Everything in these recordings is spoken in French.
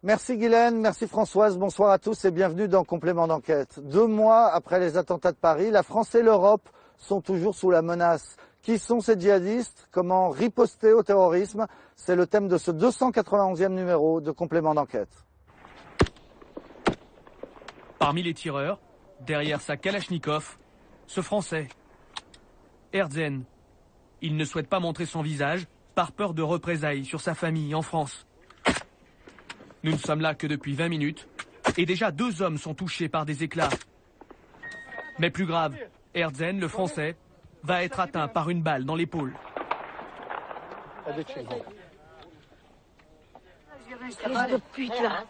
Merci Guylaine, merci Françoise, bonsoir à tous et bienvenue dans Complément d'enquête. 2 mois après les attentats de Paris, la France et l'Europe sont toujours sous la menace. Qui sont ces djihadistes? Comment riposter au terrorisme? C'est le thème de ce 291e numéro de Complément d'enquête. Parmi les tireurs, derrière sa Kalachnikov, ce Français, Erzen. Il ne souhaite pas montrer son visage par peur de représailles sur sa famille en France. Nous ne sommes là que depuis 20 minutes et déjà 2 hommes sont touchés par des éclats. Mais plus grave, Erzen, le Français, va être atteint par une balle dans l'épaule. Espèce de pute là.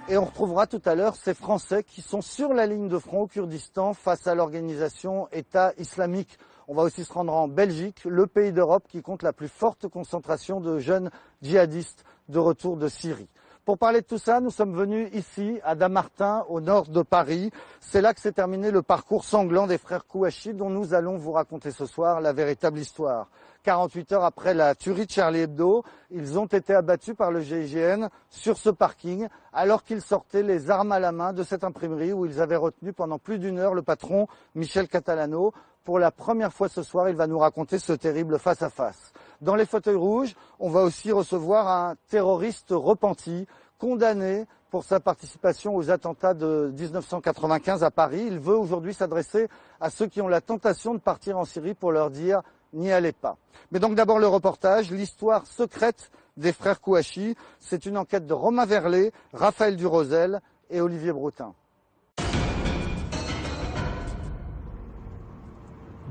Et on retrouvera tout à l'heure ces Français qui sont sur la ligne de front au Kurdistan face à l'organisation État islamique. On va aussi se rendre en Belgique, le pays d'Europe qui compte la plus forte concentration de jeunes djihadistes de retour de Syrie. Pour parler de tout ça, nous sommes venus ici, à Dammartin, au nord de Paris. C'est là que s'est terminé le parcours sanglant des frères Kouachi, dont nous allons vous raconter ce soir la véritable histoire. 48 heures après la tuerie de Charlie Hebdo, ils ont été abattus par le GIGN sur ce parking, alors qu'ils sortaient les armes à la main de cette imprimerie où ils avaient retenu pendant plus d'1 heure le patron Michel Catalano. Pour la première fois ce soir, il va nous raconter ce terrible face-à-face. Dans les fauteuils rouges, on va aussi recevoir un terroriste repenti, condamné pour sa participation aux attentats de 1995 à Paris. Il veut aujourd'hui s'adresser à ceux qui ont la tentation de partir en Syrie pour leur dire « n'y allez pas ». Mais donc d'abord le reportage, l'histoire secrète des frères Kouachi. C'est une enquête de Romain Verlet, Raphaël Durosel et Olivier Broutin.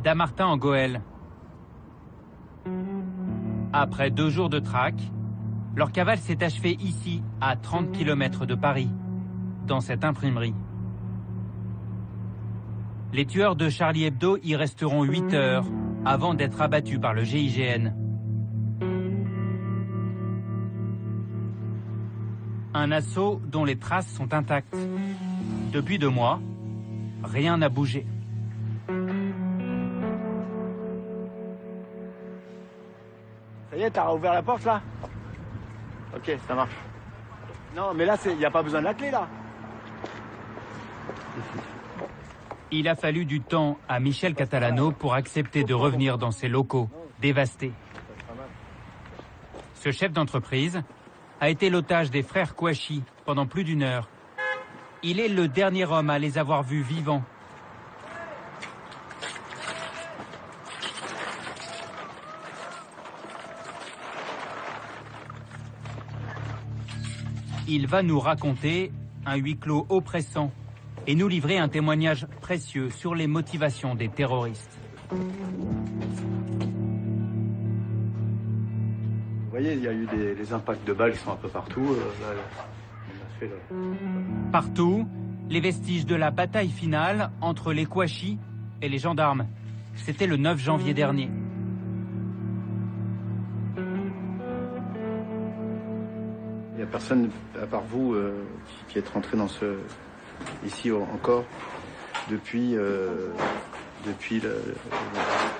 Dammartin en Goële. Après 2 jours de traque, leur cavale s'est achevée ici, à 30 km de Paris, dans cette imprimerie. Les tueurs de Charlie Hebdo y resteront 8 heures avant d'être abattus par le GIGN. Un assaut dont les traces sont intactes. Depuis 2 mois, rien n'a bougé. Ça y est, t'as ouvert la porte là? Ok, ça marche. Non, mais là, il n'y a pas besoin de la clé là. Il a fallu du temps à Michel Catalano pour accepter de revenir dans ses locaux, dévastés. Ce chef d'entreprise a été l'otage des frères Kouachi pendant plus d'1 heure. Il est le dernier homme à les avoir vus vivants. Il va nous raconter un huis clos oppressant et nous livrer un témoignage précieux sur les motivations des terroristes. Vous voyez, il y a eu les impacts de balles qui sont un peu partout. Partout, les vestiges de la bataille finale entre les Kouachi et les gendarmes. C'était le 9 janvier dernier. Il n'y a personne, à part vous, qui est rentré dans ici encore depuis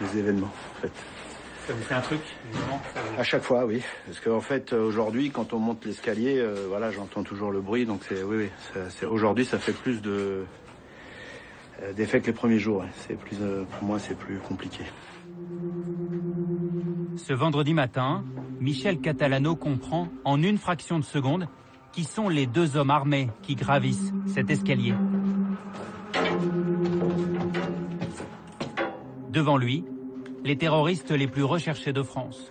les événements, en fait. Ça vous fait un truc, évidemment? À chaque fois, oui. Parce qu'en fait, aujourd'hui, quand on monte l'escalier, voilà, j'entends toujours le bruit. Donc oui, aujourd'hui, ça fait plus d'effet que les premiers jours. Ouais. C'est plus, pour moi, c'est plus compliqué. Ce vendredi matin, Michel Catalano comprend en une fraction de seconde qui sont les 2 hommes armés qui gravissent cet escalier. Devant lui, les terroristes les plus recherchés de France.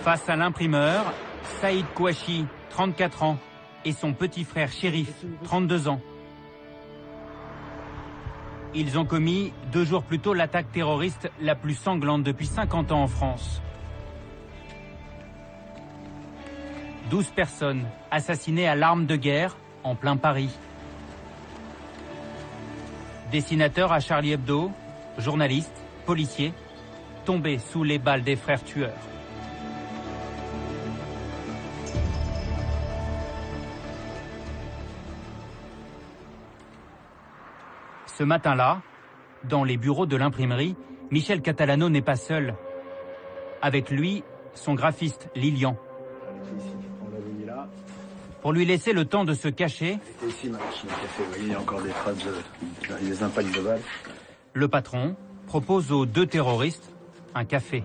Face à l'imprimeur, Saïd Kouachi, 34 ans, et son petit frère Chérif, 32 ans. Ils ont commis 2 jours plus tôt l'attaque terroriste la plus sanglante depuis 50 ans en France. 12 personnes assassinées à l'arme de guerre en plein Paris. Dessinateur à Charlie Hebdo, journaliste, policier, tombé sous les balles des frères tueurs. Ce matin-là, dans les bureaux de l'imprimerie, Michel Catalano n'est pas seul. Avec lui, son graphiste Lilian. Pour lui laisser le temps de se cacher, ici ma machine à café, il y a encore des traces des impacts de balles. Le patron propose aux 2 terroristes un café.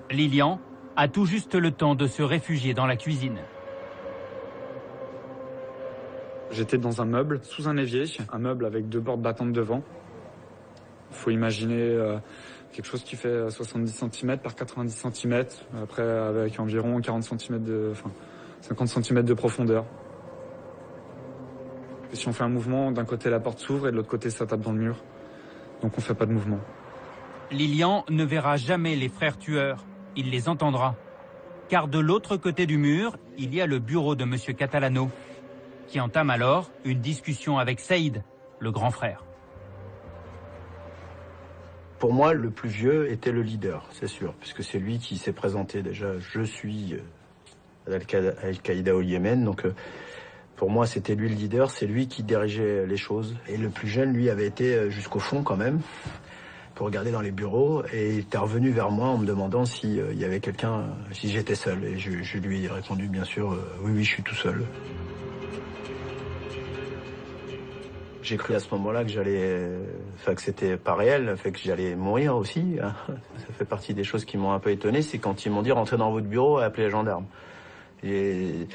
Lilian a tout juste le temps de se réfugier dans la cuisine. J'étais dans un meuble, sous un évier, un meuble avec 2 portes battantes devant. Il faut imaginer quelque chose qui fait 70 cm par 90 cm, après avec environ 50 cm de profondeur. Et si on fait un mouvement, d'un côté la porte s'ouvre et de l'autre côté ça tape dans le mur. Donc on fait pas de mouvement. Lilian ne verra jamais les frères tueurs, il les entendra. Car de l'autre côté du mur, il y a le bureau de M. Catalano, qui entame alors une discussion avec Saïd, le grand frère. Pour moi, le plus vieux était le leader, c'est sûr, puisque c'est lui qui s'est présenté déjà. Je suis à Al-Qaïda au Yémen, donc pour moi c'était lui le leader, c'est lui qui dirigeait les choses. Et le plus jeune, lui, avait été jusqu'au fond quand même, pour regarder dans les bureaux, et il était revenu vers moi en me demandant s'il y avait quelqu'un, si j'étais seul. Et je lui ai répondu bien sûr, oui, je suis tout seul. J'ai cru à ce moment-là que que c'était pas réel, que j'allais mourir aussi. Ça fait partie des choses qui m'ont un peu étonné, c'est quand ils m'ont dit rentrez dans votre bureau et appelez les gendarmes. Et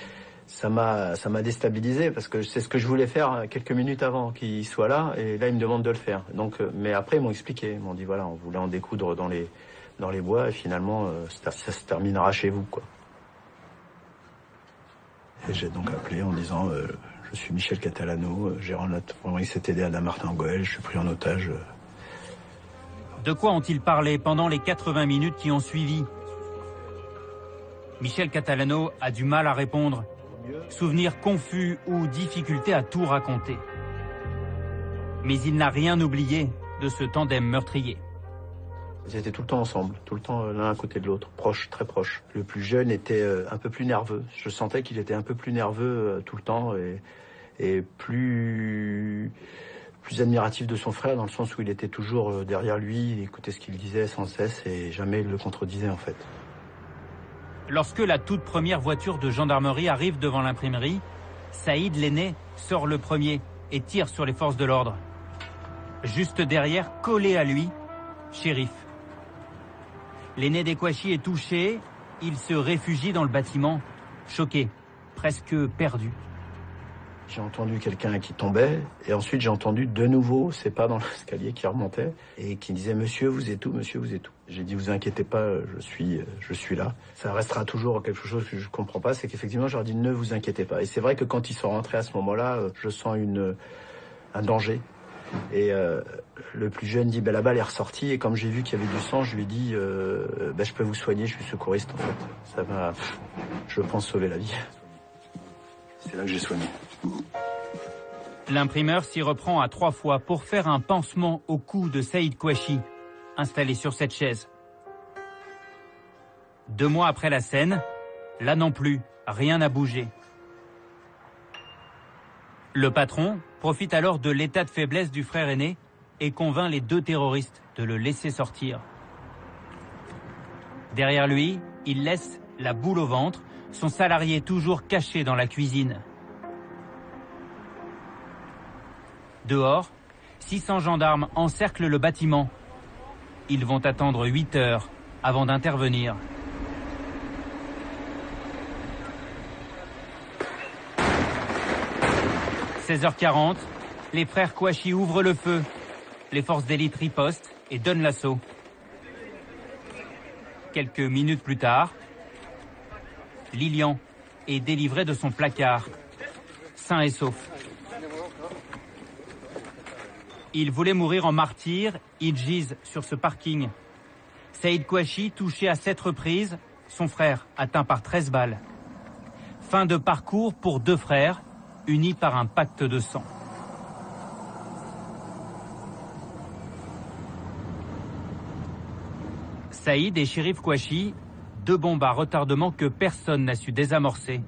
ça m'a déstabilisé parce que c'est ce que je voulais faire quelques minutes avant qu'ils soient là, et là ils me demandent de le faire. Donc, mais après ils m'ont expliqué, ils m'ont dit voilà, on voulait en découdre dans les bois et finalement ça se terminera chez vous, quoi. Et j'ai donc appelé en disant je suis Michel Catalano, gérant de la CTD Adam Martin Goël, je suis pris en otage. De quoi ont-ils parlé pendant les 80 minutes qui ont suivi? Michel Catalano a du mal à répondre. Souvenir confus ou difficulté à tout raconter. Mais il n'a rien oublié de ce tandem meurtrier. Ils étaient tout le temps ensemble, tout le temps l'un à côté de l'autre, proches, très proches. Le plus jeune était un peu plus nerveux. Je sentais qu'il était un peu plus nerveux tout le temps et plus admiratif de son frère, dans le sens où il était toujours derrière lui, il écoutait ce qu'il disait sans cesse et jamais il le contredisait en fait. Lorsque la toute première voiture de gendarmerie arrive devant l'imprimerie, Saïd l'aîné sort le premier et tire sur les forces de l'ordre. Juste derrière, collé à lui, Chérif. L'aîné des Kouachi est touché, il se réfugie dans le bâtiment, choqué, presque perdu. J'ai entendu quelqu'un qui tombait, et ensuite j'ai entendu de nouveau ses pas dans l'escalier qui remontaient, et qui disait « Monsieur, vous êtes où? Monsieur, vous êtes où ?» J'ai dit « Vous inquiétez pas, je suis là. » Ça restera toujours quelque chose que je comprends pas, c'est qu'effectivement je leur dis « Ne vous inquiétez pas. » Et c'est vrai que quand ils sont rentrés à ce moment-là, je sens un danger. Et le plus jeune dit la balle est ressortie, et comme j'ai vu qu'il y avait du sang, je lui ai dit je peux vous soigner, je suis secouriste en fait. Ça m'a, je pense, sauvé la vie. C'est là que j'ai soigné. L'imprimeur s'y reprend à 3 fois pour faire un pansement au cou de Saïd Kouachi, installé sur cette chaise. 2 mois après la scène, là non plus, rien n'a bougé. Le patron profite alors de l'état de faiblesse du frère aîné et convainc les 2 terroristes de le laisser sortir. Derrière lui, il laisse la boule au ventre, son salarié toujours caché dans la cuisine. Dehors, 600 gendarmes encerclent le bâtiment. Ils vont attendre 8 heures avant d'intervenir. « 16h40, les frères Kouachi ouvrent le feu. Les forces d'élite ripostent et donnent l'assaut. Quelques minutes plus tard, Lilian est délivré de son placard, sain et sauf. Il voulait mourir en martyr, il gise sur ce parking. Saïd Kouachi touché à 7 reprises, son frère atteint par 13 balles. Fin de parcours pour 2 frères, unis par un pacte de sang. Saïd et Chérif Kouachi, 2 bombes à retardement que personne n'a su désamorcer.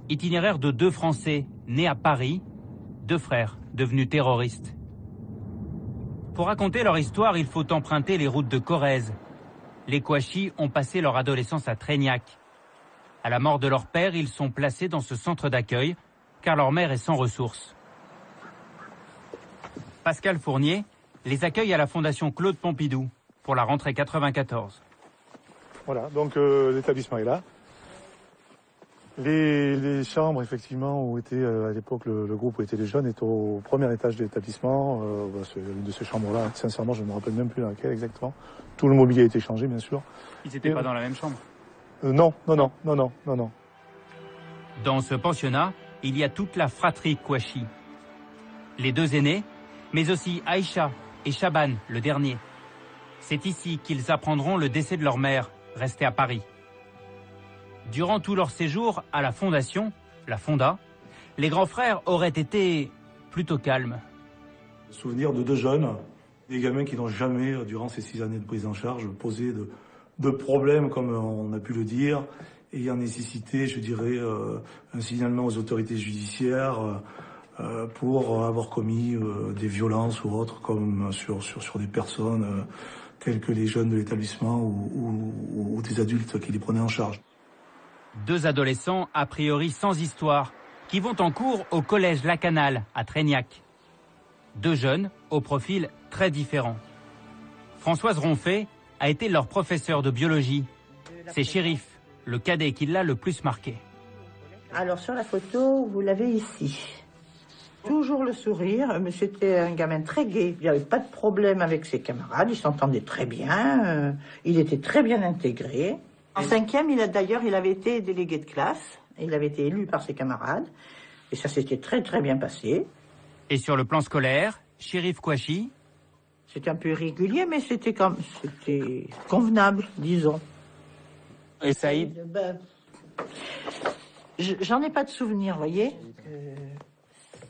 Itinéraire de 2 Français nés à Paris, 2 frères devenus terroristes. Pour raconter leur histoire, il faut emprunter les routes de Corrèze. Les Kouachi ont passé leur adolescence à Tréignac. À la mort de leur père, ils sont placés dans ce centre d'accueil, car leur mère est sans ressources. Pascal Fournier les accueille à la Fondation Claude Pompidou pour la rentrée 94. Voilà, donc l'établissement est là. Les chambres, effectivement, où était à l'époque le groupe où étaient les jeunes, est au premier étage de l'établissement. C'est une de ces chambres-là. Sincèrement, je ne me rappelle même plus dans laquelle exactement. Tout le mobilier a été changé, bien sûr. Ils n'étaient pas dans la même chambre? Non. Dans ce pensionnat, il y a toute la fratrie Kouachi. Les 2 aînés, mais aussi Aïcha et Chaban, le dernier. C'est ici qu'ils apprendront le décès de leur mère, restée à Paris. Durant tout leur séjour à la Fondation, la Fonda, les grands frères auraient été plutôt calmes. Souvenir de 2 jeunes, des gamins qui n'ont jamais, durant ces 6 années de prise en charge, posé de problèmes, comme on a pu le dire, ayant nécessité, je dirais, un signalement aux autorités judiciaires pour avoir commis des violences ou autres, comme sur des personnes telles que les jeunes de l'établissement ou des adultes qui les prenaient en charge. 2 adolescents, a priori sans histoire, qui vont en cours au collège Lacanal, à Tréignac. 2 jeunes, au profil très différent. Françoise Ronfet a été leur professeur de biologie. C'est Chérif, le cadet, qui l'a le plus marqué. Alors sur la photo, vous l'avez ici. Toujours le sourire, mais c'était un gamin très gai. Il n'y avait pas de problème avec ses camarades, il s'entendait très bien, il était très bien intégré. En 5e, il avait été délégué de classe, il avait été élu par ses camarades, et ça s'était très très bien passé. Et sur le plan scolaire, Chérif Kouachi? C'était un peu irrégulier, mais c'était convenable, disons. Et Saïd? J'en ai pas de souvenir, voyez.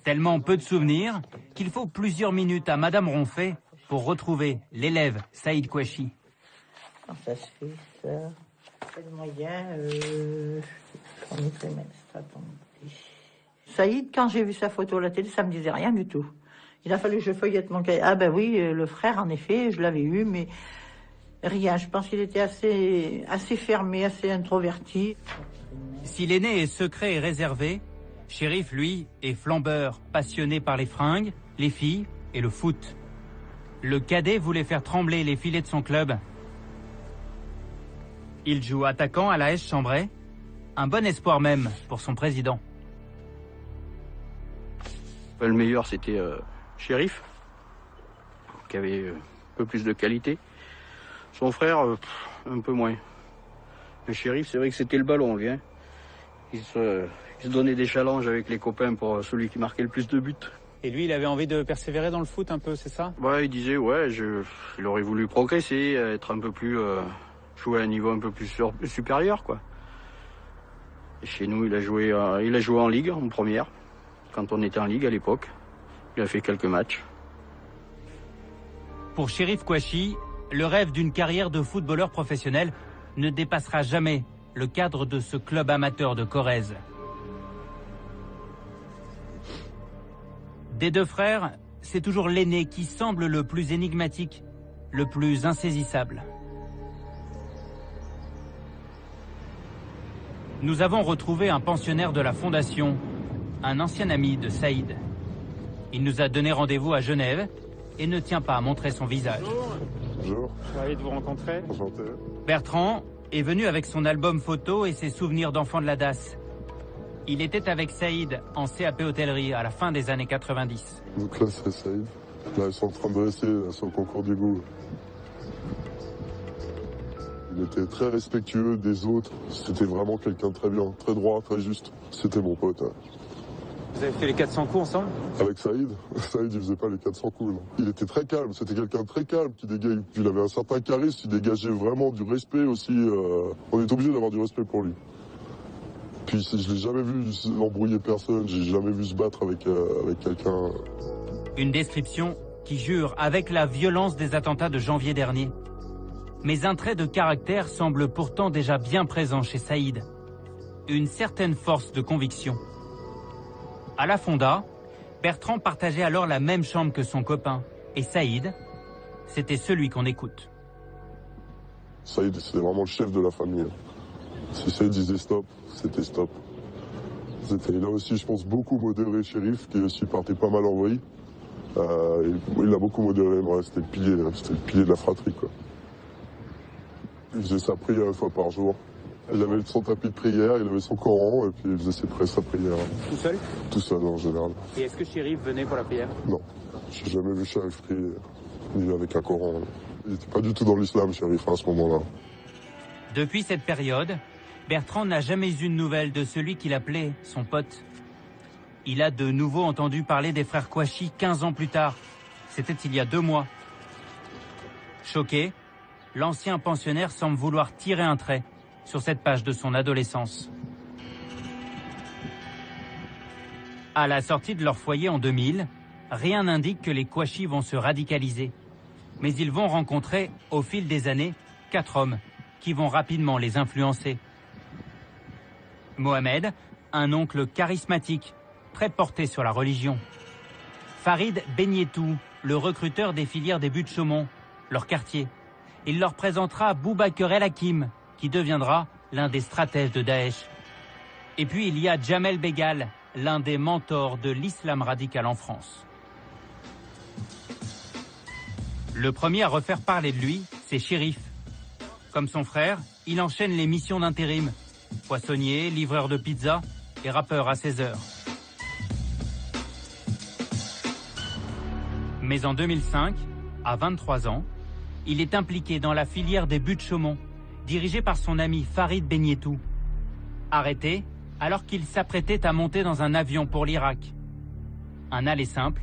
Tellement peu de souvenirs qu'il faut plusieurs minutes à Madame Ronfet pour retrouver l'élève Saïd Kouachi. Comment ça se fait, ça? C'est le moyen, Saïd, quand j'ai vu sa photo à la télé, ça me disait rien du tout. Il a fallu que je feuillette mon cahier. Ah ben oui, le frère, en effet, je l'avais eu, mais rien. Je pense qu'il était assez fermé, assez introverti. Si l'aîné est secret et réservé, Chérif, lui, est flambeur, passionné par les fringues, les filles et le foot. Le cadet voulait faire trembler les filets de son club. Il joue attaquant à la Chambray, un bon espoir même pour son président. Le meilleur, c'était Chérif, qui avait un peu plus de qualité. Son frère, un peu moins. Le Chérif, c'est vrai que c'était le ballon, lui. Hein. Il se donnait des challenges avec les copains pour celui qui marquait le plus de buts. Et lui, il avait envie de persévérer dans le foot un peu, c'est ça? Ouais, il disait, ouais, il aurait voulu progresser, être un peu plus... jouer à un niveau un peu plus supérieur, quoi. Et chez nous, il a joué en Ligue, en première, quand on était en Ligue à l'époque. Il a fait quelques matchs. Pour Chérif Kouachi, le rêve d'une carrière de footballeur professionnel ne dépassera jamais le cadre de ce club amateur de Corrèze. Des 2 frères, c'est toujours l'aîné qui semble le plus énigmatique, le plus insaisissable. Nous avons retrouvé un pensionnaire de la Fondation, un ancien ami de Saïd. Il nous a donné rendez-vous à Genève et ne tient pas à montrer son visage. Bonjour. Je suis ravi de vous rencontrer. Enchanté. Bertrand est venu avec son album photo et ses souvenirs d'enfant de la DAS. Il était avec Saïd en CAP hôtellerie à la fin des années 90. Donc là, c'est Saïd. Là, ils sont en train de dresser sur le concours du goût. Il était très respectueux des autres. C'était vraiment quelqu'un de très bien, très droit, très juste. C'était mon pote. Vous avez fait les 400 coups ensemble? Avec Saïd? Saïd, il faisait pas les 400 coups. Non. Il était très calme. C'était quelqu'un de très calme qui dégage. Il avait un certain charisme. Il dégageait vraiment du respect aussi. On est obligé d'avoir du respect pour lui. Puis je l'ai jamais vu embrouiller personne. J'ai jamais vu se battre avec quelqu'un. Une description qui jure avec la violence des attentats de janvier dernier. Mais un trait de caractère semble pourtant déjà bien présent chez Saïd. Une certaine force de conviction. À la Fonda, Bertrand partageait alors la même chambre que son copain. Et Saïd, c'était celui qu'on écoute. Saïd, c'était vraiment le chef de la famille. Si Saïd disait stop, c'était stop. C'était là aussi, je pense, beaucoup modéré Chérif, qui aussi partait pas mal en vrille. Il a beaucoup modéré, ouais, c'était le pilier de la fratrie, quoi. Il faisait sa prière une fois par jour. Il avait son tapis de prière, il avait son Coran, et puis il faisait sa prière. Tout seul? Tout seul, en général. Et est-ce que Chérif venait pour la prière? Non, j'ai jamais vu Chérif prier, ni avec un Coran. Il n'était pas du tout dans l'islam, Chérif, à ce moment-là. Depuis cette période, Bertrand n'a jamais eu de nouvelles de celui qu'il appelait son pote. Il a de nouveau entendu parler des frères Kouachi 15 ans plus tard. C'était il y a 2 mois. Choqué, l'ancien pensionnaire semble vouloir tirer un trait sur cette page de son adolescence. À la sortie de leur foyer en 2000, rien n'indique que les Kouachi vont se radicaliser. Mais ils vont rencontrer, au fil des années, 4 hommes qui vont rapidement les influencer. Mohamed, un oncle charismatique, très porté sur la religion. Farid Benietou, le recruteur des filières des Buttes Chaumont, leur quartier. Il leur présentera Boubaker El Hakim, qui deviendra l'un des stratèges de Daesh. Et puis il y a Jamel Begal, l'un des mentors de l'islam radical en France. Le premier à refaire parler de lui, c'est Chérif. Comme son frère, il enchaîne les missions d'intérim. Poissonnier, livreur de pizza et rappeur à 16 heures. Mais en 2005, à 23 ans, il est impliqué dans la filière des Buttes Chaumont, dirigée par son ami Farid Benietou. Arrêté alors qu'il s'apprêtait à monter dans un avion pour l'Irak. Un aller simple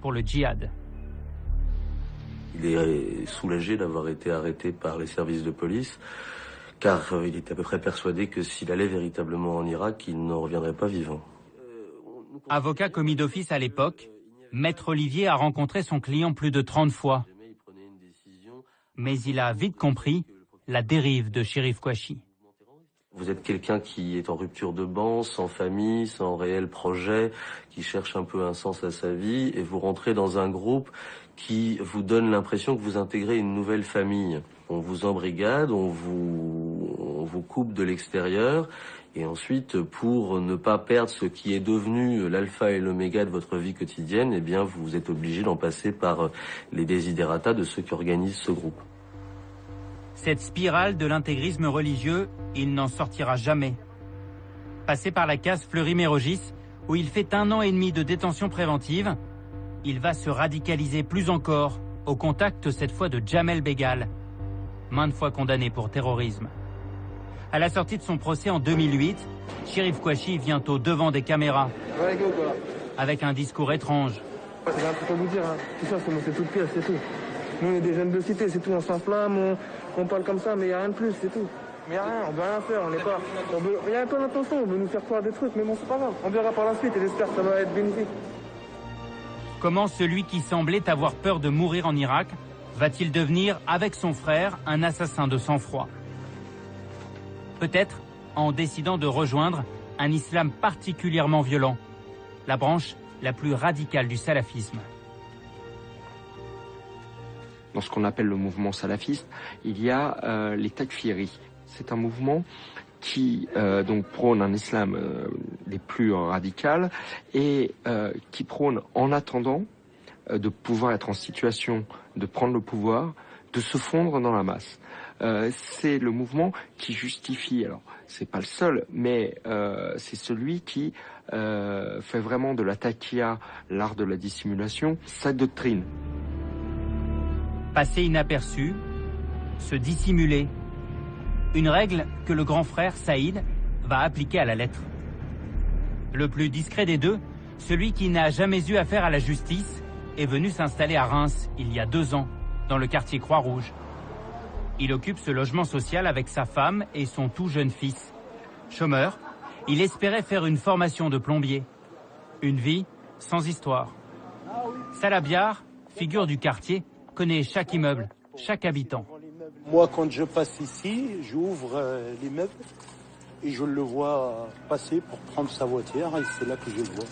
pour le djihad. Il est soulagé d'avoir été arrêté par les services de police, car il était à peu près persuadé que s'il allait véritablement en Irak, il n'en reviendrait pas vivant. Avocat commis d'office à l'époque, Maître Olivier a rencontré son client plus de 30 fois. Mais il a vite compris la dérive de Chérif Kouachi. Vous êtes quelqu'un qui est en rupture de ban, sans famille, sans réel projet, qui cherche un peu un sens à sa vie, et vous rentrez dans un groupe qui vous donne l'impression que vous intégrez une nouvelle famille. On vous embrigade, on vous coupe de l'extérieur, et ensuite, pour ne pas perdre ce qui est devenu l'alpha et l'oméga de votre vie quotidienne, eh bien, vous êtes obligé d'en passer par les desiderata de ceux qui organisent ce groupe. Cette spirale de l'intégrisme religieux, il n'en sortira jamais. Passé par la case Fleury-Mérogis, où il fait 1 an et demi de détention préventive, il va se radicaliser plus encore, au contact cette fois de Jamel Begal, maintes fois condamné pour terrorisme. À la sortie de son procès en 2008, Chérif Kouachi vient au devant des caméras, avec un discours étrange. C'est un truc à vous dire, hein. Tout ça, c'est toute pièce, c'est tout. Nous, on est des jeunes de cité, c'est tout, on s'enflamme, on parle comme ça, mais il n'y a rien de plus, c'est tout. Mais il n'y a rien, on veut rien faire, on n'est pas... Il y a un peu d'intention, on veut nous faire croire des trucs, mais bon, c'est pas grave. On verra par la suite et j'espère que ça va être bénéfique. Comment celui qui semblait avoir peur de mourir en Irak va-t-il devenir, avec son frère, un assassin de sang-froid? Peut-être en décidant de rejoindre un islam particulièrement violent, la branche la plus radicale du salafisme. Dans ce qu'on appelle le mouvement salafiste, il y a les takfiris. C'est un mouvement qui donc prône un islam des plus radicales et qui prône, en attendant de pouvoir être en situation de prendre le pouvoir, de se fondre dans la masse. C'est le mouvement qui justifie, alors c'est pas le seul, mais c'est celui qui fait vraiment de la taqiyya, l'art de la dissimulation, sa doctrine. Passer inaperçu, se dissimuler. Une règle que le grand frère Saïd va appliquer à la lettre. Le plus discret des deux, celui qui n'a jamais eu affaire à la justice, est venu s'installer à Reims il y a 2 ans, dans le quartier Croix-Rouge. Il occupe ce logement social avec sa femme et son tout jeune fils. Chômeur, il espérait faire une formation de plombier. Une vie sans histoire. Salabiar, figure du quartier, connaît chaque immeuble, chaque habitant. Moi, quand je passe ici, j'ouvre l'immeuble et je le vois passer pour prendre sa voiture et c'est là que je le vois.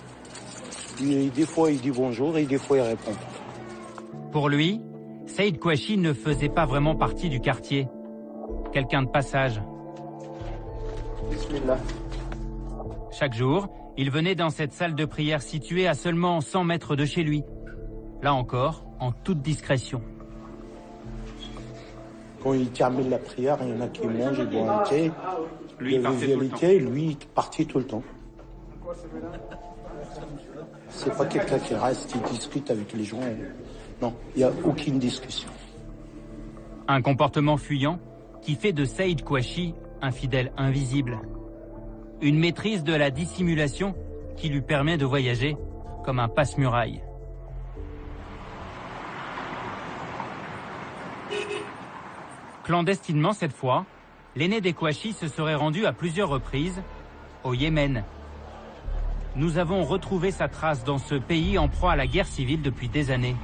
Et des fois, il dit bonjour et des fois, il répond pas. Pour lui, Saïd Kouachi ne faisait pas vraiment partie du quartier. Quelqu'un de passage. Bismillah. Chaque jour, il venait dans cette salle de prière située à seulement 100 mètres de chez lui. Là encore, en toute discrétion. Quand il termine la prière, il y en a qui mangent, ils boivent un thé. Lui, il partait tout le temps. Lui, il partait tout le temps. C'est pas quelqu'un qui reste, qui discute avec les gens. Non, il n'y a aucune discussion. Un comportement fuyant qui fait de Saïd Kouachi un fidèle invisible. Une maîtrise de la dissimulation qui lui permet de voyager comme un passe-muraille. Clandestinement cette fois, l'aîné des Kouachi se serait rendu à plusieurs reprises au Yémen. Nous avons retrouvé sa trace dans ce pays en proie à la guerre civile depuis des années.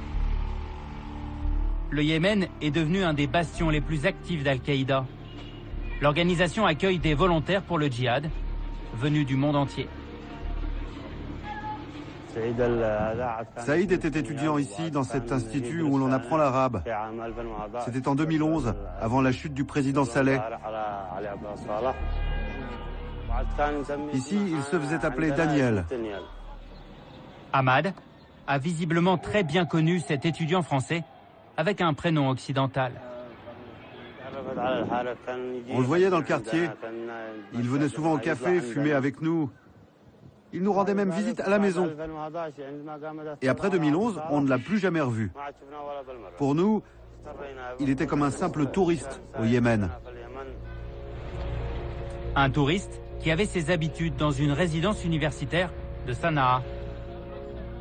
Le Yémen est devenu un des bastions les plus actifs d'Al-Qaïda. L'organisation accueille des volontaires pour le djihad, venus du monde entier. Saïd était étudiant ici, dans cet institut où l'on apprend l'arabe. C'était en 2011, avant la chute du président Saleh. Ici, il se faisait appeler Daniel. Ahmad a visiblement très bien connu cet étudiant français avec un prénom occidental. On le voyait dans le quartier. Il venait souvent au café, fumer avec nous. Il nous rendait même visite à la maison. Et après 2011, on ne l'a plus jamais revu. Pour nous, il était comme un simple touriste au Yémen. Un touriste qui avait ses habitudes dans une résidence universitaire de Sanaa.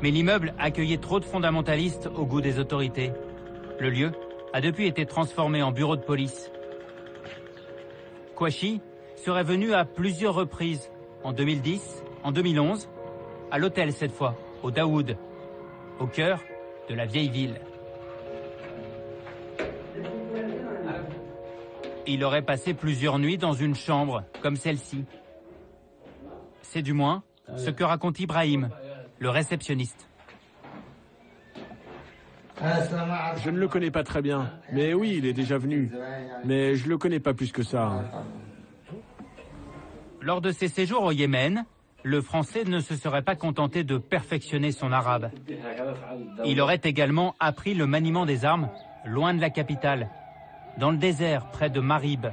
Mais l'immeuble accueillait trop de fondamentalistes au goût des autorités. Le lieu a depuis été transformé en bureau de police. Kouachi serait venu à plusieurs reprises, en 2010, en 2011, à l'hôtel cette fois, au Daoud, au cœur de la vieille ville. Il aurait passé plusieurs nuits dans une chambre comme celle-ci. C'est du moins ce que raconte Ibrahim, le réceptionniste. Je ne le connais pas très bien, mais oui, il est déjà venu. Mais je le connais pas plus que ça. Lors de ses séjours au Yémen, le Français ne se serait pas contenté de perfectionner son arabe. Il aurait également appris le maniement des armes loin de la capitale, dans le désert près de Marib.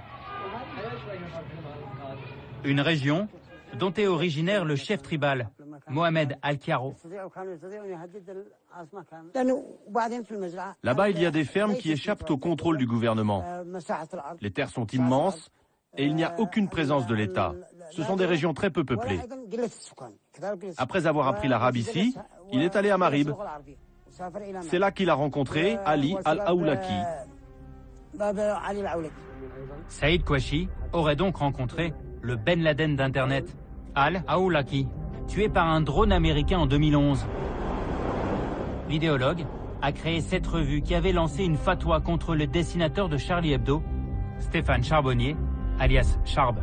Une région dont est originaire le chef tribal, Mohamed Al-Kiaro. Là-bas, il y a des fermes qui échappent au contrôle du gouvernement. Les terres sont immenses et il n'y a aucune présence de l'État. Ce sont des régions très peu peuplées. Après avoir appris l'arabe ici, il est allé à Marib. C'est là qu'il a rencontré Ali Al-Awlaki. Saïd Kouachi aurait donc rencontré le Ben Laden d'Internet, Al-Awlaki, tué par un drone américain en 2011. L'idéologue a créé cette revue qui avait lancé une fatwa contre le dessinateur de Charlie Hebdo, Stéphane Charbonnier, alias Charb.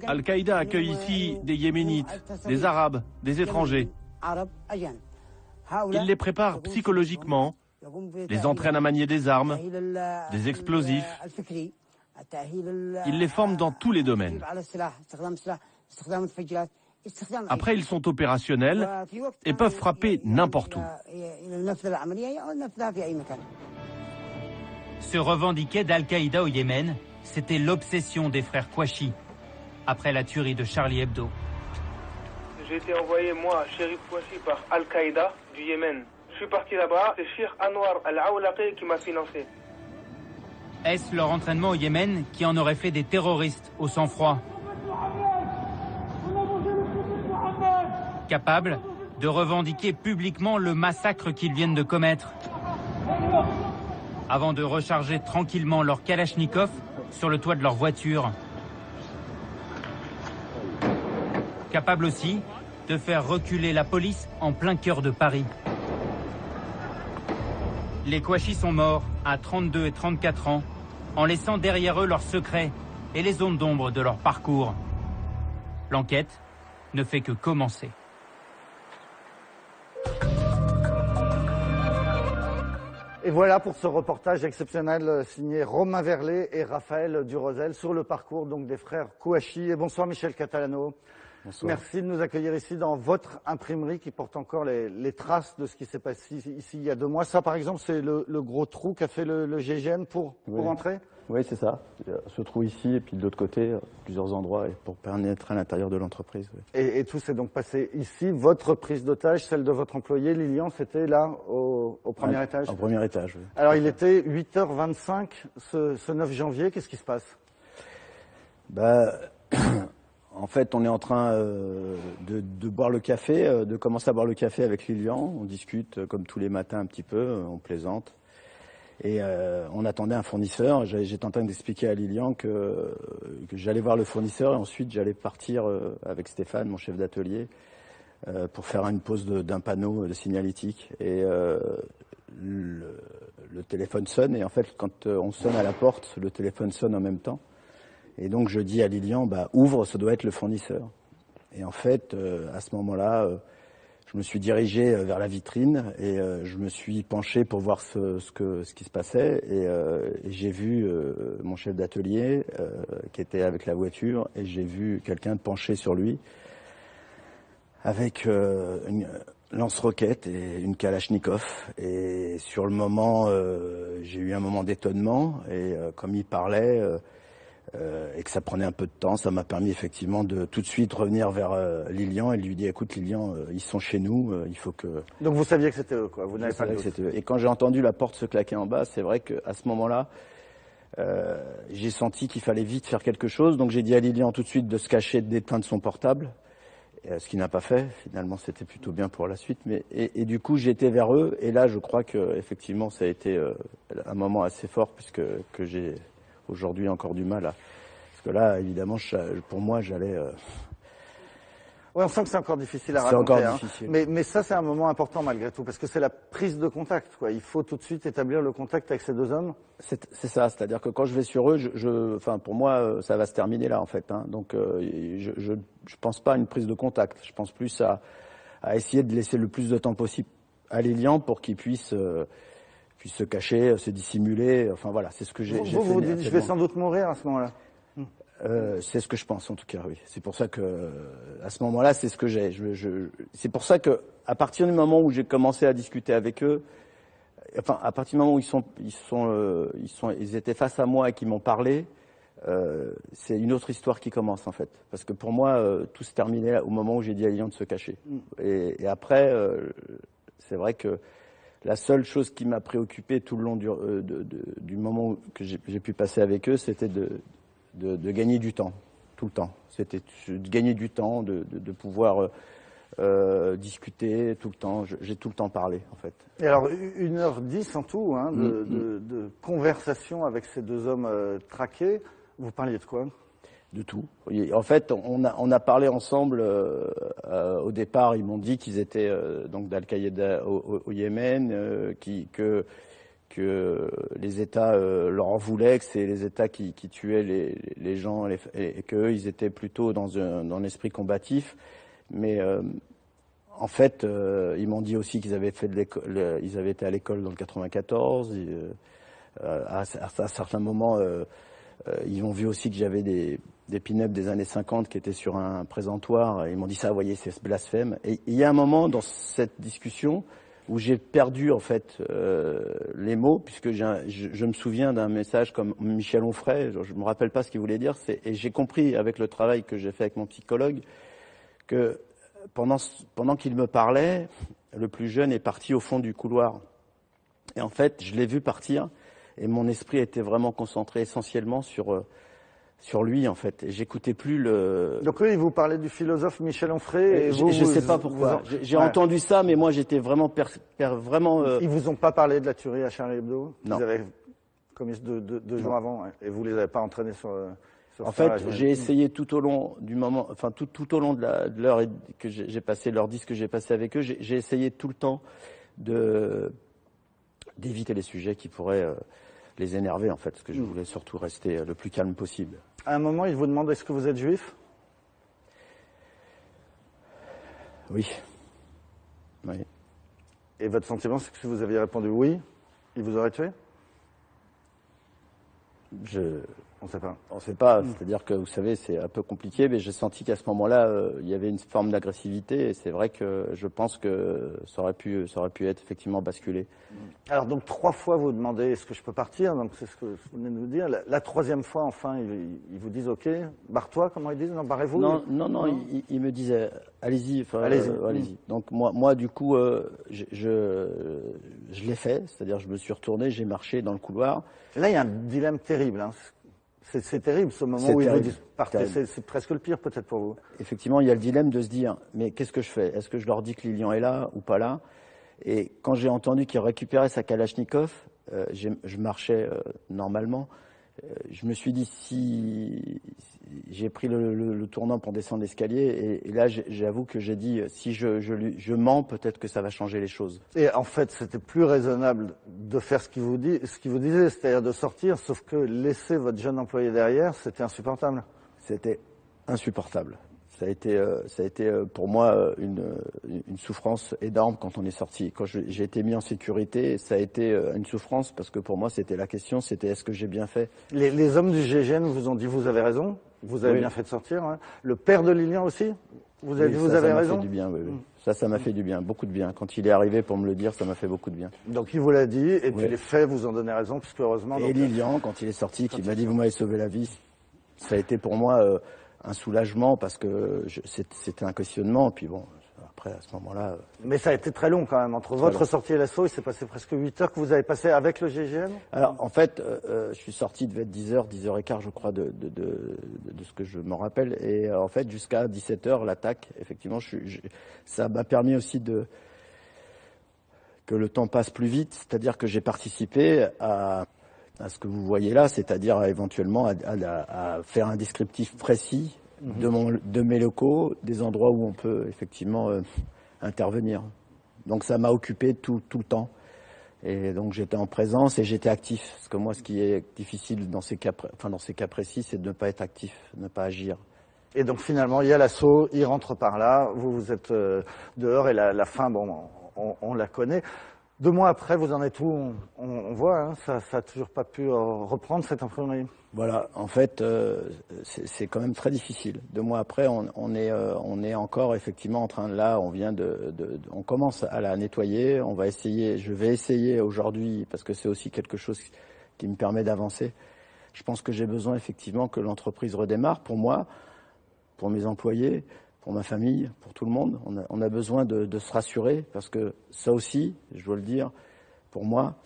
Al-Qaïda accueille ici des Yéménites, des Arabes, des étrangers. Il les prépare psychologiquement, les entraîne à manier des armes, des explosifs. Il les forme dans tous les domaines. Après, ils sont opérationnels et peuvent frapper n'importe où. Se revendiquer d'Al-Qaïda au Yémen, c'était l'obsession des frères Kouachi, après la tuerie de Charlie Hebdo. J'ai été envoyé, moi, Chérif Kouachi, par Al-Qaïda du Yémen. Je suis parti là-bas, c'est Cheikh Anwar Al-Awlaki qui m'a financé. Est-ce leur entraînement au Yémen qui en aurait fait des terroristes au sang-froid? Capables de revendiquer publiquement le massacre qu'ils viennent de commettre, avant de recharger tranquillement leur kalachnikov sur le toit de leur voiture. Capables aussi de faire reculer la police en plein cœur de Paris. Les Kouachi sont morts à 32 et 34 ans, en laissant derrière eux leurs secrets et les zones d'ombre de leur parcours. L'enquête ne fait que commencer. Et voilà pour ce reportage exceptionnel signé Romain Verlet et Raphaël Durosel sur le parcours donc des frères Kouachi. Et bonsoir Michel Catalano. Bonsoir. Merci de nous accueillir ici dans votre imprimerie qui porte encore les traces de ce qui s'est passé ici il y a 2 mois. Ça par exemple c'est le gros trou qu'a fait le GIGN pour entrer. Oui, c'est ça. Ce trou ici et puis de l'autre côté, plusieurs endroits pour pénétrer à l'intérieur de l'entreprise. Oui. Et tout s'est donc passé ici. Votre prise d'otage, celle de votre employé Lilian, c'était là au premier étage. Au premier étage, oui. Alors il était 8h25 ce 9 janvier. Qu'est-ce qui se passe? En fait, on est en train de boire le café, de commencer à boire le café avec Lilian. On discute comme tous les matins un petit peu, on plaisante. Et on attendait un fournisseur. J'étais en train d'expliquer à Lilian que j'allais voir le fournisseur et ensuite j'allais partir avec Stéphane, mon chef d'atelier, pour faire une pause d'un panneau de signalétique. Et le téléphone sonne et en fait, quand on sonne à la porte, le téléphone sonne en même temps. Et donc je dis à Lilian, ouvre, ça doit être le fournisseur. Et en fait, à ce moment-là, je me suis dirigé vers la vitrine et je me suis penché pour voir ce qui se passait. Et j'ai vu mon chef d'atelier qui était avec la voiture et j'ai vu quelqu'un penché sur lui avec une lance-roquette et une Kalachnikov. Et sur le moment, j'ai eu un moment d'étonnement et comme il parlait... et que ça prenait un peu de temps, ça m'a permis effectivement de tout de suite revenir vers Lilian et lui dire écoute Lilian, ils sont chez nous, il faut que... Donc vous saviez que c'était eux, quoi, vous n'avez pas de doute. Et quand j'ai entendu la porte se claquer en bas, c'est vrai qu'à ce moment-là, j'ai senti qu'il fallait vite faire quelque chose, donc j'ai dit à Lilian tout de suite de se cacher, d'éteindre son portable, ce qu'il n'a pas fait, finalement c'était plutôt bien pour la suite, et du coup j'étais vers eux, et là je crois que effectivement ça a été un moment assez fort, puisque j'ai... aujourd'hui encore du mal parce que là évidemment pour moi j'allais on sent que c'est encore difficile à raconter. C'est encore difficile. Mais ça c'est un moment important malgré tout parce que c'est la prise de contact, quoi. Il faut tout de suite établir le contact avec ces 2 hommes. C'est ça, c'est-à-dire que quand je vais sur eux, pour moi ça va se terminer là en fait, hein. Donc je pense pas à une prise de contact, je pense plus à essayer de laisser le plus de temps possible à Lilian pour qu'il puisse se cacher, se dissimuler, enfin voilà, c'est ce que j'ai fait. Vous dites, je vais sans doute mourir à ce moment-là. C'est ce que je pense en tout cas, oui. C'est pour ça que, à ce moment-là, c'est ce que j'ai. C'est pour ça que, à partir du moment où j'ai commencé à discuter avec eux, enfin, à partir du moment où ils étaient face à moi et qu'ils m'ont parlé, c'est une autre histoire qui commence en fait. Parce que pour moi, tout se terminait au moment où j'ai dit à Lilian de se cacher. Et après, c'est vrai que la seule chose qui m'a préoccupé tout le long du moment que j'ai pu passer avec eux, c'était de gagner du temps, tout le temps. C'était de gagner du temps, de pouvoir discuter tout le temps. J'ai tout le temps parlé, en fait. Et alors, 1h10 en tout, hein, de conversation avec ces 2 hommes traqués. Vous parliez de quoi? De tout. En fait, on a parlé ensemble. Au départ, ils m'ont dit qu'ils étaient donc d'Al-Qaïda au Yémen, que les États leur en voulaient, que c'est les États qui tuaient les gens et qu'eux, ils étaient plutôt dans un esprit combatif. Mais en fait, ils m'ont dit aussi qu'ils avaient ils avaient été à l'école dans le 94. À certains moments, ils ont vu aussi que j'avais des pin-up des années 50 qui étaient sur un présentoir. Et ils m'ont dit ça, vous voyez, c'est ce blasphème. Et il y a un moment dans cette discussion où j'ai perdu en fait les mots, puisque je me souviens d'un message comme Michel Onfray, je me rappelle pas ce qu'il voulait dire, et j'ai compris avec le travail que j'ai fait avec mon psychologue que pendant qu'il me parlait, le plus jeune est parti au fond du couloir. Et en fait, je l'ai vu partir, et mon esprit était vraiment concentré essentiellement sur lui, en fait. Et j'écoutais plus le... Donc eux, ils vous parlaient du philosophe Michel Onfray. Et je sais pas pourquoi. J'ai entendu ça, mais moi, j'étais vraiment... Ils vous ont pas parlé de la tuerie à Charlie Hebdo? Non. Ils avaient commis 2 jours avant, et vous les avez pas entraînés sur en fait, j'ai essayé tout au long du moment, enfin tout au long de l'heure que j'ai passé, l'heure 10 que j'ai passé avec eux, j'ai essayé tout le temps de d'éviter les sujets qui pourraient les énerver en fait, parce que je voulais surtout rester le plus calme possible. À un moment, il vous demande est-ce que vous êtes juif? Oui. Oui. Et votre sentiment, c'est que si vous aviez répondu oui, il vous aurait tué? On ne sait pas. On ne sait pas, c'est-à-dire que vous savez, c'est un peu compliqué, mais j'ai senti qu'à ce moment-là, il y avait une forme d'agressivité, et c'est vrai que je pense que ça aurait pu être effectivement basculé. Alors donc 3 fois vous demandez est-ce que je peux partir, donc c'est ce que vous venez de nous dire. La 3e fois, enfin, ils vous disent ok, barre-toi, comment ils disent, non, barrez-vous? Non, ils me disaient allez-y, allez-y. Allez-y. Donc moi du coup, je l'ai fait, c'est-à-dire je me suis retourné, j'ai marché dans le couloir. Là, il y a un dilemme terrible, hein. C'est terrible ce moment où ils vous disent partez, c'est presque le pire peut-être pour vous. Effectivement, il y a le dilemme de se dire mais qu'est-ce que je fais? Est-ce que je leur dis que Lilian est là ou pas là? Et quand j'ai entendu qu'il récupérait sa Kalachnikov, je marchais normalement. Je me suis dit si j'ai pris le tournant pour descendre l'escalier et là j'avoue que j'ai dit si je mens, peut-être que ça va changer les choses. Et en fait, c'était plus raisonnable de faire ce qu'il vous disait, c'est-à-dire de sortir, sauf que laisser votre jeune employé derrière, c'était insupportable. C'était insupportable. Ça a été pour moi une souffrance énorme quand on est sorti. Quand j'ai été mis en sécurité, ça a été une souffrance parce que pour moi, c'était la question, c'était est-ce que j'ai bien fait? Les hommes du GIGN vous ont dit vous avez raison, vous avez bien fait de sortir. Hein. Le père de Lilian aussi, vous avez dit vous avez raison. Ça m'a fait du bien, oui. Ça m'a fait du bien, beaucoup de bien. Quand il est arrivé pour me le dire, ça m'a fait beaucoup de bien. Donc il vous l'a dit, et puis les faits vous ont donné raison, puisque heureusement... Et Lilian, quand il est sorti, qui m'a dit vous m'avez sauvé la vie, ça a été pour moi... un soulagement parce que c'était un questionnement. Puis bon, après, à ce moment-là... Mais ça a été très long quand même. Entre votre sortie et l'assaut, il s'est passé presque 8 heures que vous avez passé avec le GIGN? Alors, en fait, je suis sorti, devait être 10h, 10h15, je crois, de ce que je m'en rappelle. Et en fait, jusqu'à 17h, l'attaque, effectivement, ça m'a permis aussi que le temps passe plus vite. C'est-à-dire que j'ai participé à ce que vous voyez là, c'est-à-dire éventuellement à faire un descriptif précis de mes locaux, des endroits où on peut effectivement intervenir. Donc ça m'a occupé tout le temps. Et donc j'étais en présence et j'étais actif. Parce que moi, ce qui est difficile dans ces cas précis, c'est de ne pas être actif, de ne pas agir. Et donc finalement, il y a l'assaut, il rentre par là, vous êtes dehors et la fin, bon, on la connaît. 2 mois après, vous en êtes où? On voit, hein, ça n'a toujours pas pu reprendre cette imprimerie. Voilà, en fait, c'est quand même très difficile. 2 mois après, on est encore effectivement en train de là, on commence à la nettoyer. Je vais essayer aujourd'hui, parce que c'est aussi quelque chose qui me permet d'avancer. Je pense que j'ai besoin effectivement que l'entreprise redémarre pour moi, pour mes employés, pour ma famille, pour tout le monde. On a besoin de se rassurer parce que ça aussi, je dois le dire, pour moi,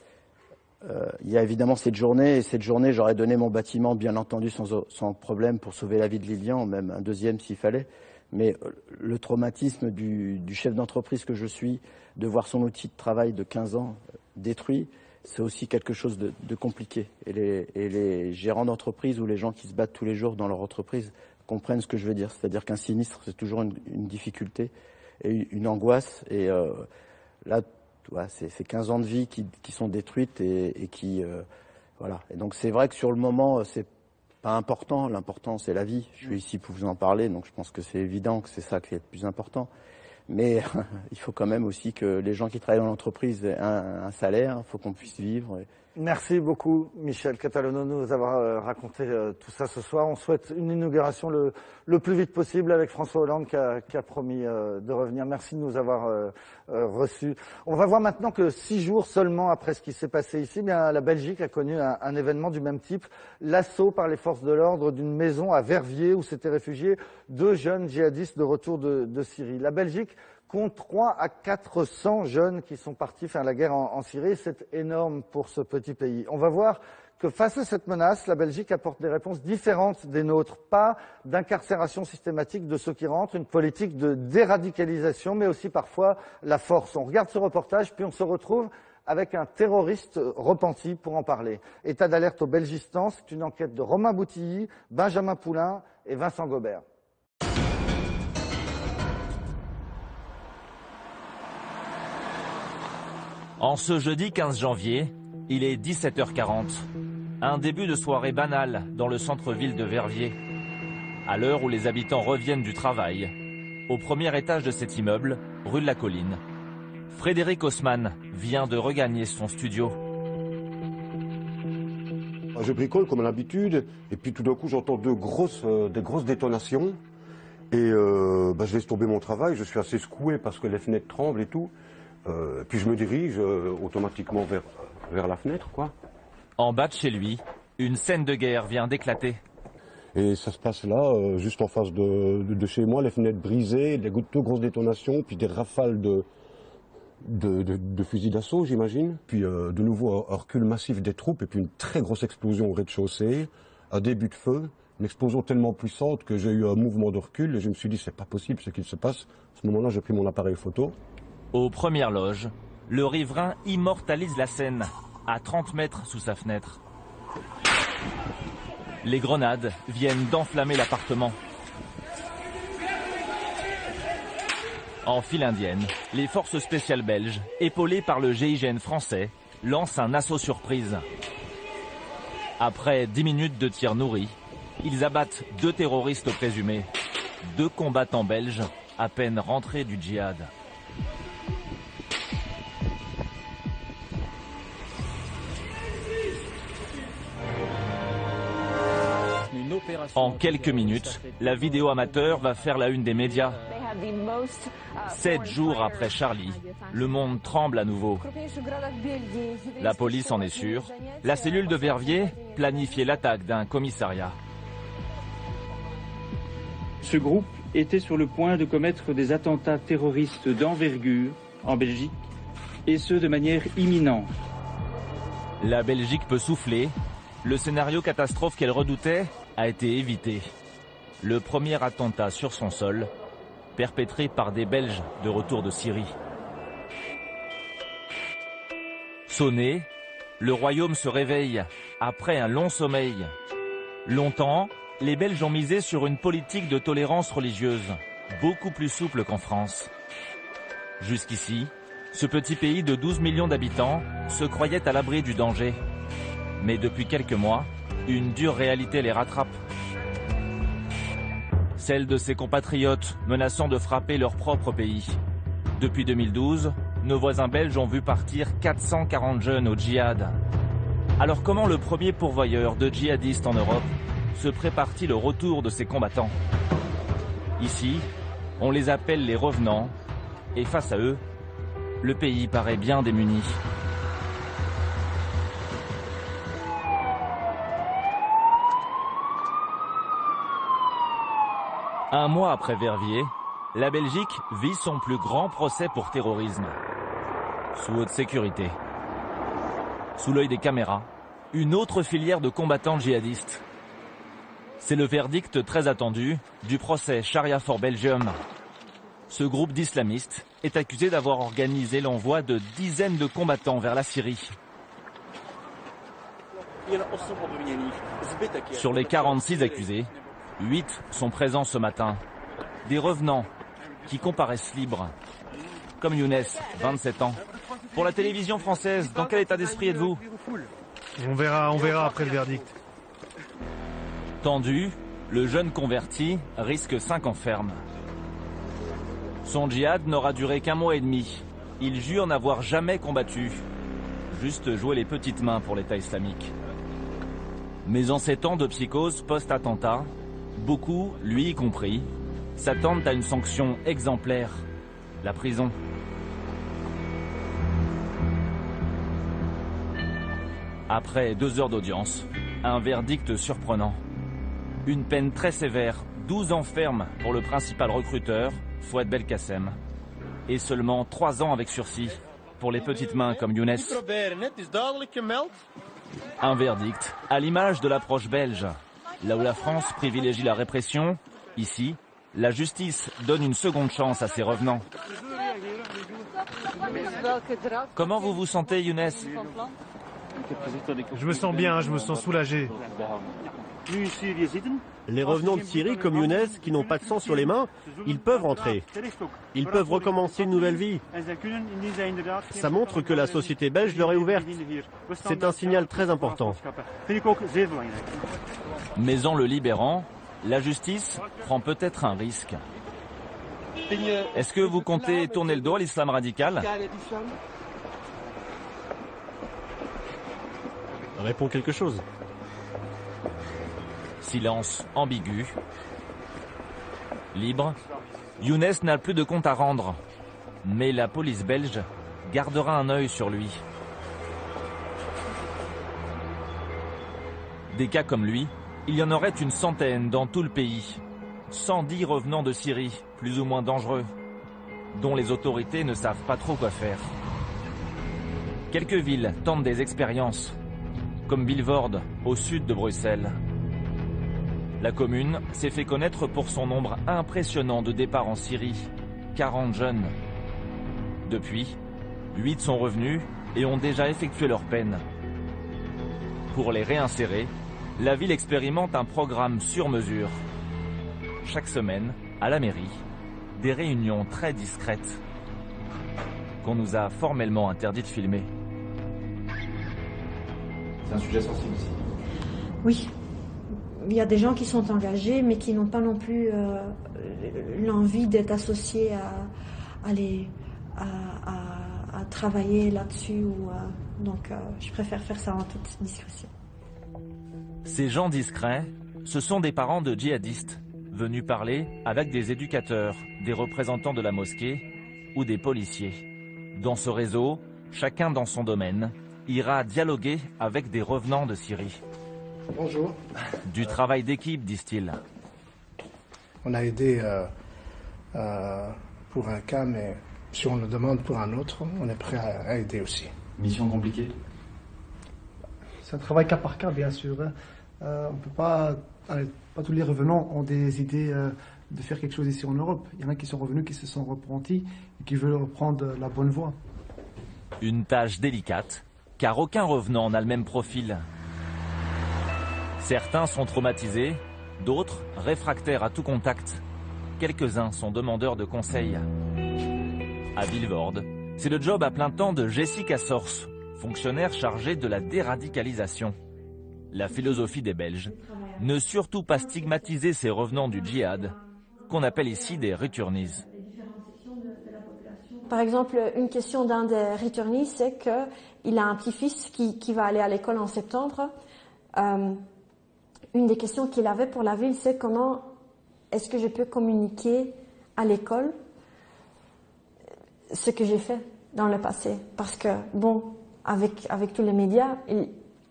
il y a évidemment cette journée. Et cette journée, j'aurais donné mon bâtiment, bien entendu, sans problème pour sauver la vie de Lilian, même un deuxième s'il fallait. Mais le traumatisme du chef d'entreprise que je suis, de voir son outil de travail de 15 ans détruit, c'est aussi quelque chose de compliqué. Et les gérants d'entreprise ou les gens qui se battent tous les jours dans leur entreprise comprennent ce que je veux dire. C'est-à-dire qu'un sinistre, c'est toujours une difficulté et une angoisse. Et là, c'est 15 ans de vie qui sont détruites et qui... voilà. Et donc c'est vrai que sur le moment, c'est pas important. L'important, c'est la vie. Je suis ici pour vous en parler, donc je pense que c'est évident que c'est ça qui est le plus important. Mais il faut quand même aussi que les gens qui travaillent dans l'entreprise aient un salaire, il faut qu'on puisse vivre. Merci beaucoup, Michel Catalono, de nous avoir raconté tout ça ce soir. On souhaite une inauguration le plus vite possible avec François Hollande qui a promis de revenir. Merci de nous avoir reçus. On va voir maintenant que 6 jours seulement après ce qui s'est passé ici, bien, la Belgique a connu un événement du même type, l'assaut par les forces de l'ordre d'une maison à Verviers où s'étaient réfugiés 2 jeunes djihadistes de retour de Syrie. La Belgique compte 300 à 400 jeunes qui sont partis faire la guerre en Syrie. C'est énorme pour ce petit pays. On va voir que face à cette menace, la Belgique apporte des réponses différentes des nôtres. Pas d'incarcération systématique de ceux qui rentrent, une politique de déradicalisation, mais aussi parfois la force. On regarde ce reportage, puis on se retrouve avec un terroriste repenti pour en parler. État d'alerte au Belgistan, c'est une enquête de Romain Boutilly, Benjamin Poulain et Vincent Gobert. En ce jeudi 15 janvier, il est 17h40. Un début de soirée banal dans le centre-ville de Verviers. À l'heure où les habitants reviennent du travail, au premier étage de cet immeuble, rue de la Colline, Frédéric Haussmann vient de regagner son studio. Je bricole comme à l'habitude, et puis tout d'un coup j'entends des grosses détonations. Et je laisse tomber mon travail, je suis assez secoué parce que les fenêtres tremblent et tout. Puis je me dirige automatiquement vers la fenêtre, quoi. En bas de chez lui, une scène de guerre vient d'éclater. Et ça se passe là, juste en face de chez moi, les fenêtres brisées, deux grosses détonations, puis des rafales de fusils d'assaut, j'imagine. Puis de nouveau un recul massif des troupes, et puis une très grosse explosion au rez-de-chaussée, un début de feu, une explosion tellement puissante que j'ai eu un mouvement de recul, et je me suis dit c'est pas possible ce qu'il se passe. À ce moment-là, j'ai pris mon appareil photo. Aux premières loges, le riverain immortalise la scène, à 30 mètres sous sa fenêtre. Les grenades viennent d'enflammer l'appartement. En file indienne, les forces spéciales belges, épaulées par le GIGN français, lancent un assaut surprise. Après 10 minutes de tirs nourris, ils abattent 2 terroristes présumés, 2 combattants belges à peine rentrés du djihad. En quelques minutes, la vidéo amateur va faire la une des médias. 7 jours après Charlie, le monde tremble à nouveau. La police en est sûre. La cellule de Verviers planifiait l'attaque d'un commissariat. Ce groupe était sur le point de commettre des attentats terroristes d'envergure en Belgique, et ce de manière imminente. La Belgique peut souffler. Le scénario catastrophe qu'elle redoutait a été évité. Le premier attentat sur son sol, perpétré par des Belges de retour de Syrie. Sonné, le royaume se réveille après un long sommeil. Longtemps, les Belges ont misé sur une politique de tolérance religieuse, beaucoup plus souple qu'en France. Jusqu'ici, ce petit pays de 12 millions d'habitants se croyait à l'abri du danger. Mais depuis quelques mois, une dure réalité les rattrape. Celle de ses compatriotes menaçant de frapper leur propre pays. Depuis 2012, nos voisins belges ont vu partir 440 jeunes au djihad. Alors comment le premier pourvoyeur de djihadistes en Europe se prépare-t-il au retour de ses combattants? Ici, on les appelle les revenants, et face à eux, le pays paraît bien démuni. Un mois après Verviers, la Belgique vit son plus grand procès pour terrorisme. Sous haute sécurité. Sous l'œil des caméras, une autre filière de combattants djihadistes. C'est le verdict très attendu du procès Sharia for Belgium. Ce groupe d'islamistes est accusé d'avoir organisé l'envoi de dizaines de combattants vers la Syrie. Sur les 46 accusés, 8 sont présents ce matin. Des revenants qui comparaissent libres. Comme Younes, 27 ans. Pour la télévision française, dans quel état d'esprit êtes-vous? On verra après le verdict. Tendu, le jeune converti risque 5 ans ferme. Son djihad n'aura duré qu'1 mois et demi. Il jure n'avoir jamais combattu. Juste jouer les petites mains pour l'État islamique. Mais en ces temps de psychose post-attentat, beaucoup, lui y compris, s'attendent à une sanction exemplaire, la prison. Après 2 heures d'audience, un verdict surprenant. Une peine très sévère, 12 ans ferme pour le principal recruteur, Fouad Belkacem, et seulement 3 ans avec sursis pour les petites mains comme Younes. Un verdict à l'image de l'approche belge. Là où la France privilégie la répression, ici, la justice donne une seconde chance à ses revenants. Comment vous vous sentez, Younes? Je me sens bien, je me sens soulagé. Les revenants de Syrie comme Younes, qui n'ont pas de sang sur les mains, ils peuvent rentrer. Ils peuvent recommencer une nouvelle vie. Ça montre que la société belge leur est ouverte. C'est un signal très important. Mais en le libérant, la justice prend peut-être un risque. Est-ce que vous comptez tourner le dos à l'islam radical? Réponds quelque chose. Silence ambigu. Libre, Younes n'a plus de compte à rendre. Mais la police belge gardera un œil sur lui. Des cas comme lui, il y en aurait une centaine dans tout le pays. 110 revenants de Syrie, plus ou moins dangereux, dont les autorités ne savent pas trop quoi faire. Quelques villes tentent des expériences, comme Vilvoorde, au sud de Bruxelles. La commune s'est fait connaître pour son nombre impressionnant de départs en Syrie, 40 jeunes. Depuis, 8 sont revenus et ont déjà effectué leur peine. Pour les réinsérer, la ville expérimente un programme sur mesure. Chaque semaine, à la mairie, des réunions très discrètes qu'on nous a formellement interdit de filmer. C'est un sujet sensible aussi. Oui. Il y a des gens qui sont engagés, mais qui n'ont pas non plus l'envie d'être associés à travailler là-dessus. Donc, je préfère faire ça en toute discrétion. Ces gens discrets, ce sont des parents de djihadistes, venus parler avec des éducateurs, des représentants de la mosquée ou des policiers. Dans ce réseau, chacun dans son domaine, ira dialoguer avec des revenants de Syrie. Bonjour. Du travail d'équipe, disent-ils. On a aidé pour un cas, mais si on le demande pour un autre, on est prêt à aider aussi. Mission compliquée? C'est un travail cas par cas, bien sûr. On peut pas tous les revenants ont des idées de faire quelque chose ici en Europe. Il y en a qui sont revenus, qui se sont repentis et qui veulent reprendre la bonne voie. Une tâche délicate, car aucun revenant n'a le même profil. Certains sont traumatisés, d'autres réfractaires à tout contact. Quelques-uns sont demandeurs de conseils. À Vilvoorde, c'est le job à plein temps de Jessica Sors, fonctionnaire chargée de la déradicalisation. La philosophie des Belges, ne surtout pas stigmatiser ces revenants du djihad, qu'on appelle ici des returnees. Par exemple, une question d'un des returnees, c'est qu'il a un petit-fils qui va aller à l'école en septembre. Une des questions qu'il avait pour la ville, c'est comment est-ce que je peux communiquer à l'école ce que j'ai fait dans le passé. Parce que, bon, avec tous les médias,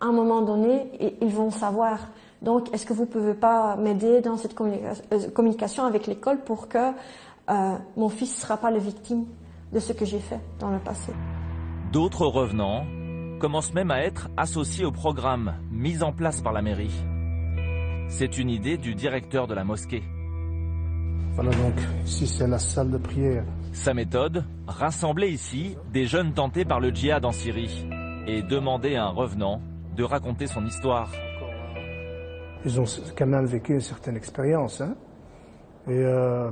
à un moment donné, ils vont savoir. Donc, est-ce que vous ne pouvez pas m'aider dans cette communication avec l'école pour que mon fils ne sera pas la victime de ce que j'ai fait dans le passé? D'autres revenants commencent même à être associés au programme mis en place par la mairie. C'est une idée du directeur de la mosquée. Voilà, donc ici c'est la salle de prière. Sa méthode, rassembler ici des jeunes tentés par le djihad en Syrie et demander à un revenant de raconter son histoire. Ils ont quand même vécu une certaine expérience. Hein, et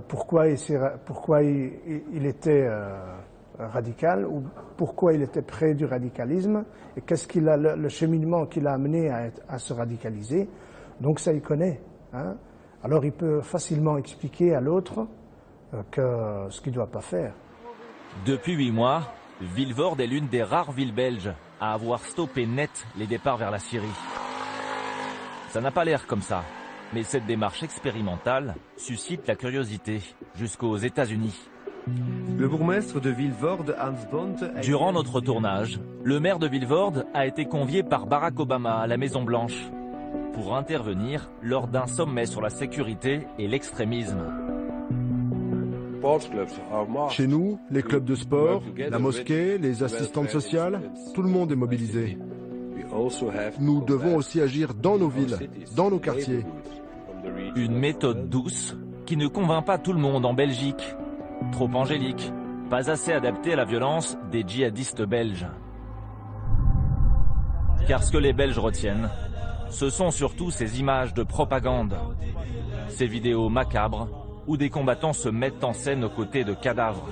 pourquoi il était radical ou pourquoi il était près du radicalisme et qu'est-ce qu'il a le cheminement qui l'a amené à se radicaliser. Donc ça, il connaît. Hein. Alors il peut facilement expliquer à l'autre ce qu'il ne doit pas faire. Depuis 8 mois, Vilvoorde est l'une des rares villes belges à avoir stoppé net les départs vers la Syrie. Ça n'a pas l'air comme ça, mais cette démarche expérimentale suscite la curiosité jusqu'aux États-Unis. Le bourgmestre de Vilvoorde, Hans Bondt... Durant notre tournage, le maire de Vilvoorde a été convié par Barack Obama à la Maison-Blanche pour intervenir lors d'un sommet sur la sécurité et l'extrémisme. Chez nous, les clubs de sport, la mosquée, les assistantes sociales, tout le monde est mobilisé. Nous devons aussi agir dans nos villes, dans nos quartiers. Une méthode douce qui ne convainc pas tout le monde en Belgique. Trop angélique, pas assez adaptée à la violence des djihadistes belges. Car ce que les Belges retiennent, ce sont surtout ces images de propagande, ces vidéos macabres où des combattants se mettent en scène aux côtés de cadavres.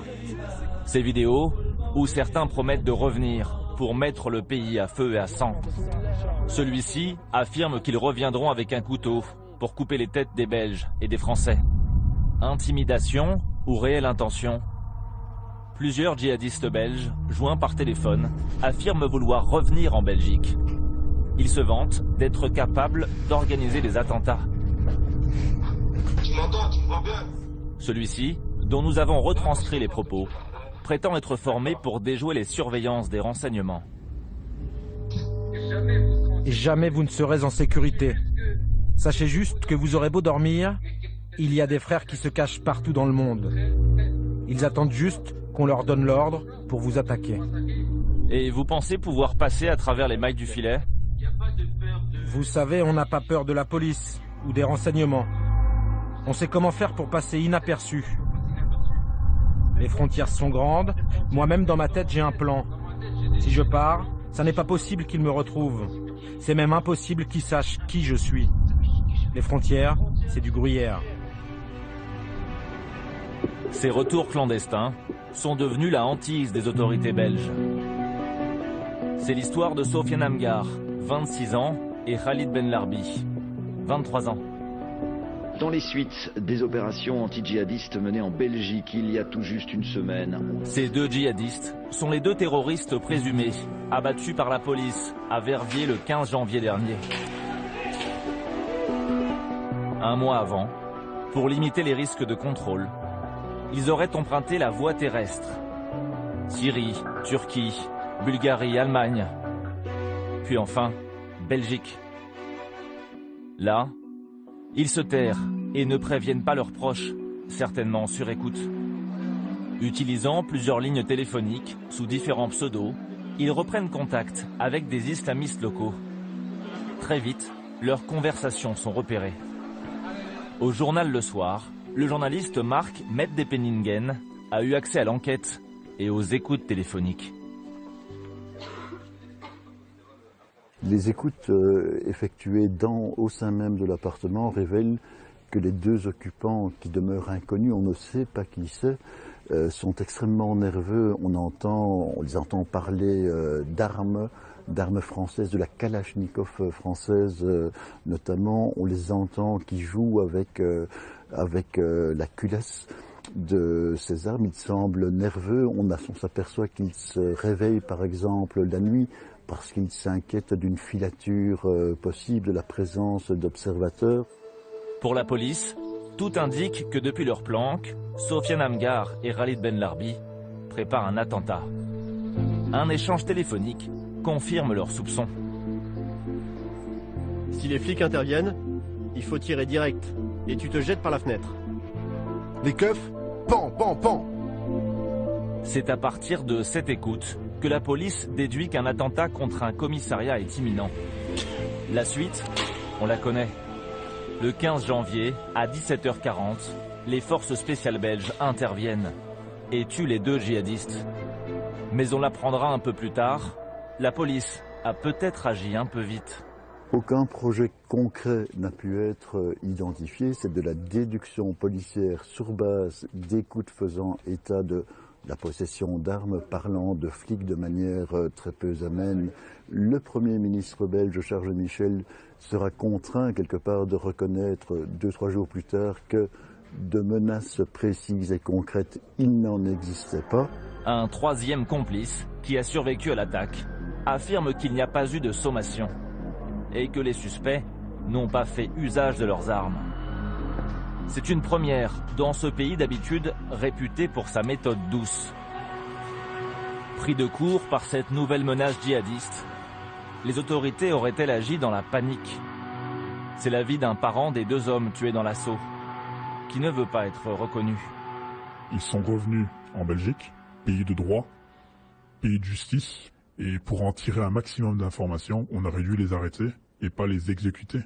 Ces vidéos où certains promettent de revenir pour mettre le pays à feu et à sang. Celui-ci affirme qu'ils reviendront avec un couteau pour couper les têtes des Belges et des Français. Intimidation ou réelle intention? Plusieurs djihadistes belges, joints par téléphone, affirment vouloir revenir en Belgique. Ils se vantent d'être capables d'organiser des attentats. Tu m'entends, tu me vois bien? Celui-ci, dont nous avons retranscrit les propos, prétend être formé pour déjouer les surveillances des renseignements. Et jamais vous ne serez en sécurité. Sachez juste que vous aurez beau dormir, il y a des frères qui se cachent partout dans le monde. Ils attendent juste qu'on leur donne l'ordre pour vous attaquer. Et vous pensez pouvoir passer à travers les mailles du filet? Vous savez, on n'a pas peur de la police ou des renseignements. On sait comment faire pour passer inaperçu. Les frontières sont grandes. Moi-même, dans ma tête, j'ai un plan. Si je pars, ça n'est pas possible qu'ils me retrouvent. C'est même impossible qu'ils sachent qui je suis. Les frontières, c'est du gruyère. Ces retours clandestins sont devenus la hantise des autorités belges. C'est l'histoire de Sofiane Amghar, 26 ans, et Khalid Ben Larbi, 23 ans. Dans les suites des opérations anti-djihadistes menées en Belgique il y a tout juste une semaine. Ces deux djihadistes sont les deux terroristes présumés, abattus par la police à Verviers le 15 janvier dernier. Un mois avant, pour limiter les risques de contrôle, ils auraient emprunté la voie terrestre. Syrie, Turquie, Bulgarie, Allemagne, puis enfin, Belgique. Là, ils se terrent et ne préviennent pas leurs proches, certainement sur écoute. Utilisant plusieurs lignes téléphoniques sous différents pseudos, ils reprennent contact avec des islamistes locaux. Très vite, leurs conversations sont repérées. Au journal Le Soir, le journaliste Marc Meddepenningen a eu accès à l'enquête et aux écoutes téléphoniques. Les écoutes effectuées au sein même de l'appartement révèlent que les deux occupants qui demeurent inconnus, on ne sait pas qui c'est, sont extrêmement nerveux. On les entend parler d'armes françaises, de la Kalachnikov française notamment. On les entend qui jouent avec la culasse de ces armes. Ils semblent nerveux. On s'aperçoit qu'ils se réveillent par exemple la nuit parce qu'ils s'inquiètent d'une filature possible, de la présence d'observateurs. Pour la police, tout indique que depuis leur planque, Sofiane Amghar et Khalid Ben Larbi préparent un attentat. Un échange téléphonique confirme leurs soupçons. Si les flics interviennent, il faut tirer direct et tu te jettes par la fenêtre. Les keufs, pan, pan, pan. C'est à partir de cette écoute que la police déduit qu'un attentat contre un commissariat est imminent. La suite, on la connaît. Le 15 janvier, à 17h40, les forces spéciales belges interviennent et tuent les deux djihadistes. Mais on l'apprendra un peu plus tard, la police a peut-être agi un peu vite. Aucun projet concret n'a pu être identifié. C'est de la déduction policière sur base d'écoutes faisant état de la possession d'armes, parlant de flics de manière très peu amène. Le Premier ministre belge, Charles Michel, sera contraint quelque part de reconnaître 2-3 jours plus tard que de menaces précises et concrètes, il n'en existait pas. Un troisième complice, qui a survécu à l'attaque, affirme qu'il n'y a pas eu de sommation et que les suspects n'ont pas fait usage de leurs armes. C'est une première dans ce pays d'habitude réputé pour sa méthode douce. Pris de court par cette nouvelle menace djihadiste, les autorités auraient-elles agi dans la panique? C'est l'avis d'un parent des deux hommes tués dans l'assaut, qui ne veut pas être reconnu. Ils sont revenus en Belgique, pays de droit, pays de justice, et pour en tirer un maximum d'informations, on aurait dû les arrêter et pas les exécuter.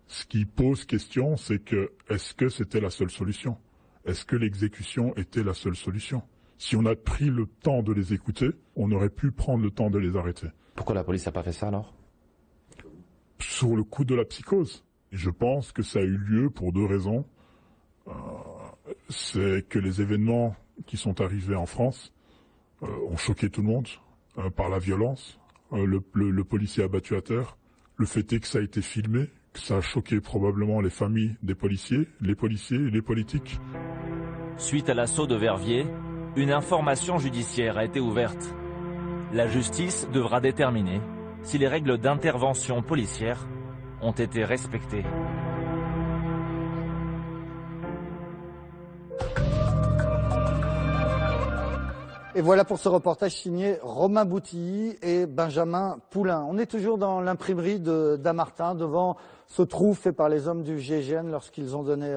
Ce qui pose question, c'est que, est-ce que c'était la seule solution? Est-ce que l'exécution était la seule solution? Si on a pris le temps de les écouter, on aurait pu prendre le temps de les arrêter. Pourquoi la police n'a pas fait ça alors? sur le coup de la psychose. Et je pense que ça a eu lieu pour 2 raisons. C'est que les événements qui sont arrivés en France ont choqué tout le monde par la violence. Le policier abattu à terre. Le fait est que ça a été filmé, que ça a choqué probablement les familles des policiers et les politiques. Suite à l'assaut de Verviers, une information judiciaire a été ouverte. La justice devra déterminer si les règles d'intervention policière ont été respectées. Et voilà pour ce reportage signé Romain Boutilly et Benjamin Poulain. On est toujours dans l'imprimerie de Dammartin, devant ce trou fait par les hommes du GIGN lorsqu'ils ont donné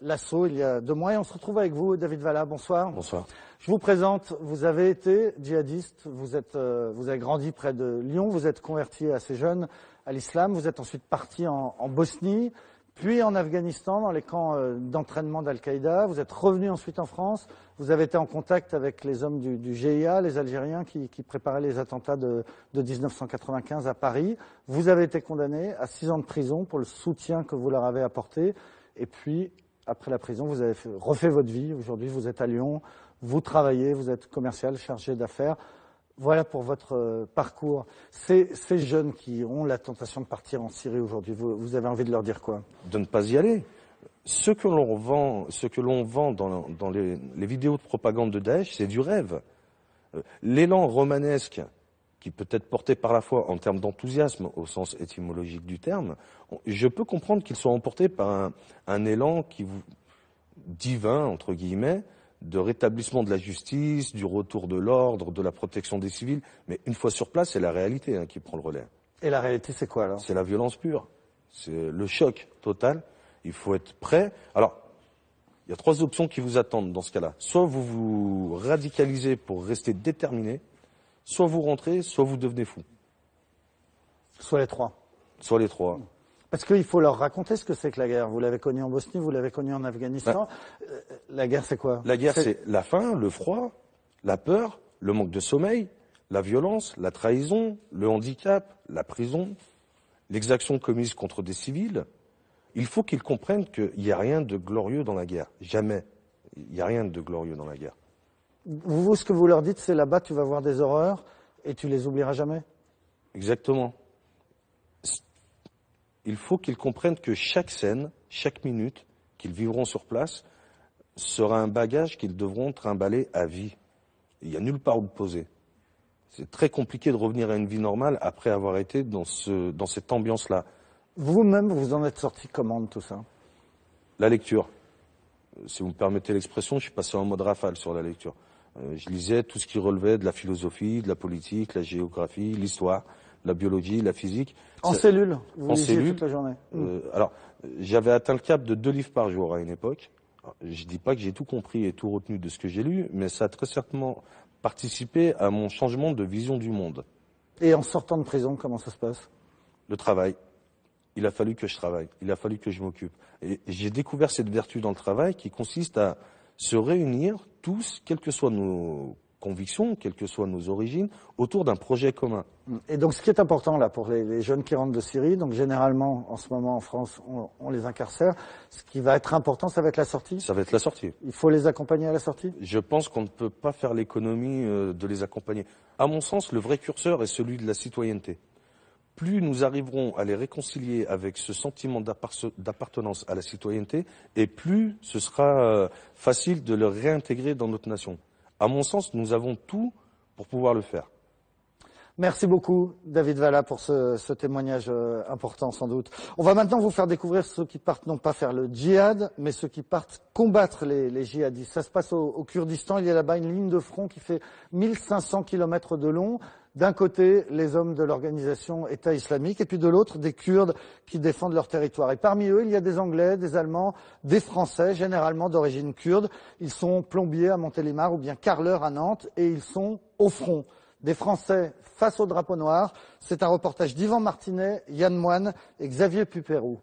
l'assaut il y a 2 mois. Et on se retrouve avec vous, David Vallat. Bonsoir. Bonsoir. Je vous présente, vous avez été djihadiste, vous avez grandi près de Lyon, vous êtes converti assez jeune à l'islam, vous êtes ensuite parti en Bosnie, puis en Afghanistan, dans les camps d'entraînement d'Al-Qaïda. Vous êtes revenu ensuite en France. Vous avez été en contact avec les hommes du GIA, les Algériens qui préparaient les attentats de 1995 à Paris. Vous avez été condamné à 6 ans de prison pour le soutien que vous leur avez apporté. Et puis, après la prison, vous avez refait votre vie. Aujourd'hui, vous êtes à Lyon, vous travaillez, vous êtes commercial, chargé d'affaires. Voilà pour votre parcours. Ces jeunes qui ont la tentation de partir en Syrie aujourd'hui, vous avez envie de leur dire quoi? De ne pas y aller. Ce que l'on vend dans les vidéos de propagande de Daesh, c'est du rêve. L'élan romanesque, qui peut être porté par la foi en termes d'enthousiasme au sens étymologique du terme, je peux comprendre qu'il soit emporté par un élan divin, entre guillemets, de rétablissement de la justice, du retour de l'ordre, de la protection des civils. Mais une fois sur place, c'est la réalité qui prend le relais. Et la réalité, c'est quoi alors? C'est la violence pure. C'est le choc total. Il faut être prêt. Alors, il y a 3 options qui vous attendent dans ce cas-là. Soit vous vous radicalisez pour rester déterminé, soit vous rentrez, soit vous devenez fou. Soit les 3. Soit les 3. Parce qu'il faut leur raconter ce que c'est que la guerre. Vous l'avez connue en Bosnie, vous l'avez connue en Afghanistan. La guerre, c'est quoi? La guerre, c'est la faim, le froid, la peur, le manque de sommeil, la violence, la trahison, le handicap, la prison, l'exaction commise contre des civils. Il faut qu'ils comprennent qu'il n'y a rien de glorieux dans la guerre. Jamais. Il n'y a rien de glorieux dans la guerre. Vous, ce que vous leur dites, c'est là-bas, tu vas voir des horreurs et tu les oublieras jamais? Exactement. Il faut qu'ils comprennent que chaque scène, chaque minute qu'ils vivront sur place sera un bagage qu'ils devront trimballer à vie. Il n'y a nulle part où le poser. C'est très compliqué de revenir à une vie normale après avoir été dans cette ambiance-là. Vous-même, vous en êtes sorti comment de tout ça? La lecture. Si vous me permettez l'expression, je suis passé en mode rafale sur la lecture. Je lisais tout ce qui relevait de la philosophie, de la politique, la géographie, l'histoire, la biologie, la physique. En cellule? Vous lisiez cellule, toute la journée? Alors, j'avais atteint le cap de 2 livres par jour à une époque. Alors, je dis pas que j'ai tout compris et tout retenu de ce que j'ai lu, mais ça a très certainement participé à mon changement de vision du monde. Et en sortant de prison, comment ça se passe? Le travail. Il a fallu que je travaille, il a fallu que je m'occupe. Et j'ai découvert cette vertu dans le travail qui consiste à se réunir tous, quelles que soient nos convictions, quelles que soient nos origines, autour d'un projet commun. Et donc ce qui est important là pour les jeunes qui rentrent de Syrie, donc généralement en ce moment en France on les incarcère, ce qui va être important, ça va être la sortie? Ça va être la sortie. Il faut les accompagner à la sortie? Je pense qu'on ne peut pas faire l'économie de les accompagner. À mon sens, le vrai curseur est celui de la citoyenneté. Plus nous arriverons à les réconcilier avec ce sentiment d'appartenance à la citoyenneté, et plus ce sera facile de le réintégrer dans notre nation. À mon sens, nous avons tout pour pouvoir le faire. Merci beaucoup, David Vallat, pour ce témoignage important, sans doute. On va maintenant vous faire découvrir ceux qui partent non pas faire le djihad, mais ceux qui partent combattre les djihadistes. Ça se passe au Kurdistan. Il y a là-bas une ligne de front qui fait 1500 km de long. D'un côté, les hommes de l'organisation État islamique, et puis de l'autre, des Kurdes qui défendent leur territoire. Et parmi eux, il y a des Anglais, des Allemands, des Français, généralement d'origine kurde. Ils sont plombiers à Montélimar ou bien carreleurs à Nantes, et ils sont au front. Des Français face au drapeau noir. C'est un reportage d'Yvan Martinet, Yann Moine et Xavier Pupérou.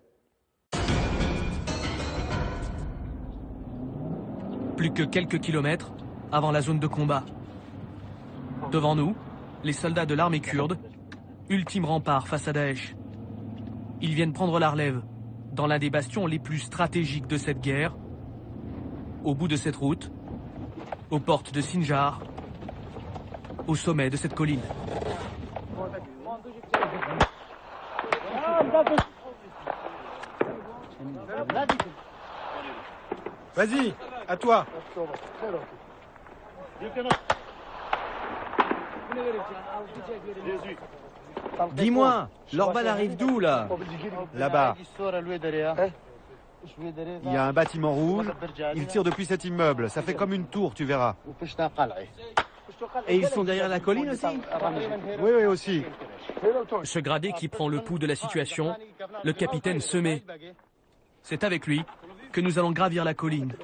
Plus que quelques kilomètres avant la zone de combat. Devant nous, les soldats de l'armée kurde, ultime rempart face à Daesh. Ils viennent prendre la relève dans l'un des bastions les plus stratégiques de cette guerre, au bout de cette route, aux portes de Sinjar, au sommet de cette colline. Vas-y, à toi. Dis-moi, leur balle arrive d'où, là? Là-bas. Il y a un bâtiment rouge. Ils tirent depuis cet immeuble. Ça fait comme une tour, tu verras. Et ils sont derrière la colline aussi? Oui, oui, aussi. Ce gradé qui prend le pouls de la situation, le capitaine Semé. C'est avec lui que nous allons gravir la colline.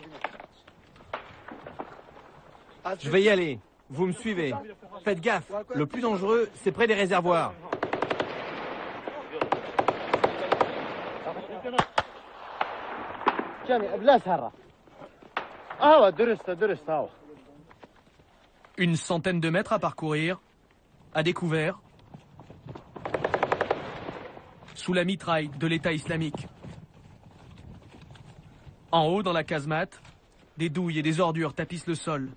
Je vais y aller. Vous me suivez. Faites gaffe. Le plus dangereux, c'est près des réservoirs. Une centaine de mètres à parcourir, à découvert, sous la mitraille de l'État islamique. En haut, dans la casemate, des douilles et des ordures tapissent le sol.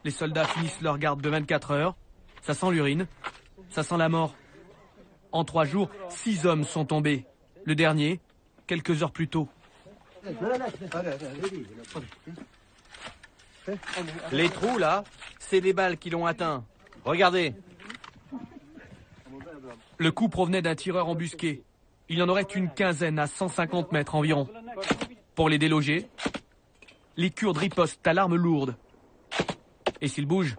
Les soldats finissent leur garde de 24 heures. Ça sent l'urine, ça sent la mort. En 3 jours, 6 hommes sont tombés. Le dernier, quelques heures plus tôt. Les trous, là, c'est des balles qui l'ont atteint. Regardez. Le coup provenait d'un tireur embusqué. Il y en aurait une quinzaine à 150 mètres environ. Pour les déloger, les Kurdes ripostent à l'arme lourde. Et s'ils bougent,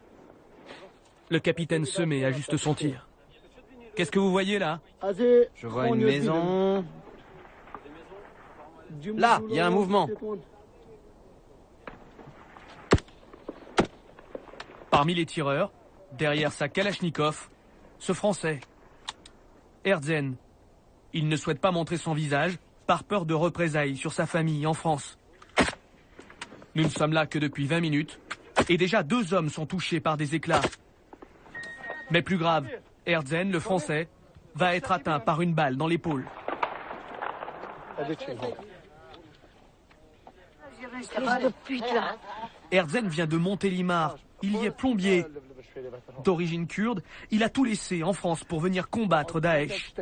le capitaine Semé ajuste son tir. Qu'est-ce que vous voyez là? Je vois une maison. Là, il y a un mouvement. Parmi les tireurs, derrière sa Kalachnikov, ce Français, Erzen. Il ne souhaite pas montrer son visage par peur de représailles sur sa famille en France. Nous ne sommes là que depuis 20 minutes et déjà 2 hommes sont touchés par des éclats. Mais plus grave, Erzen, le Français, va être atteint par une balle dans l'épaule. Erzen vient de Montélimar. Il y est plombier. D'origine kurde, il a tout laissé en France pour venir combattre Daesh.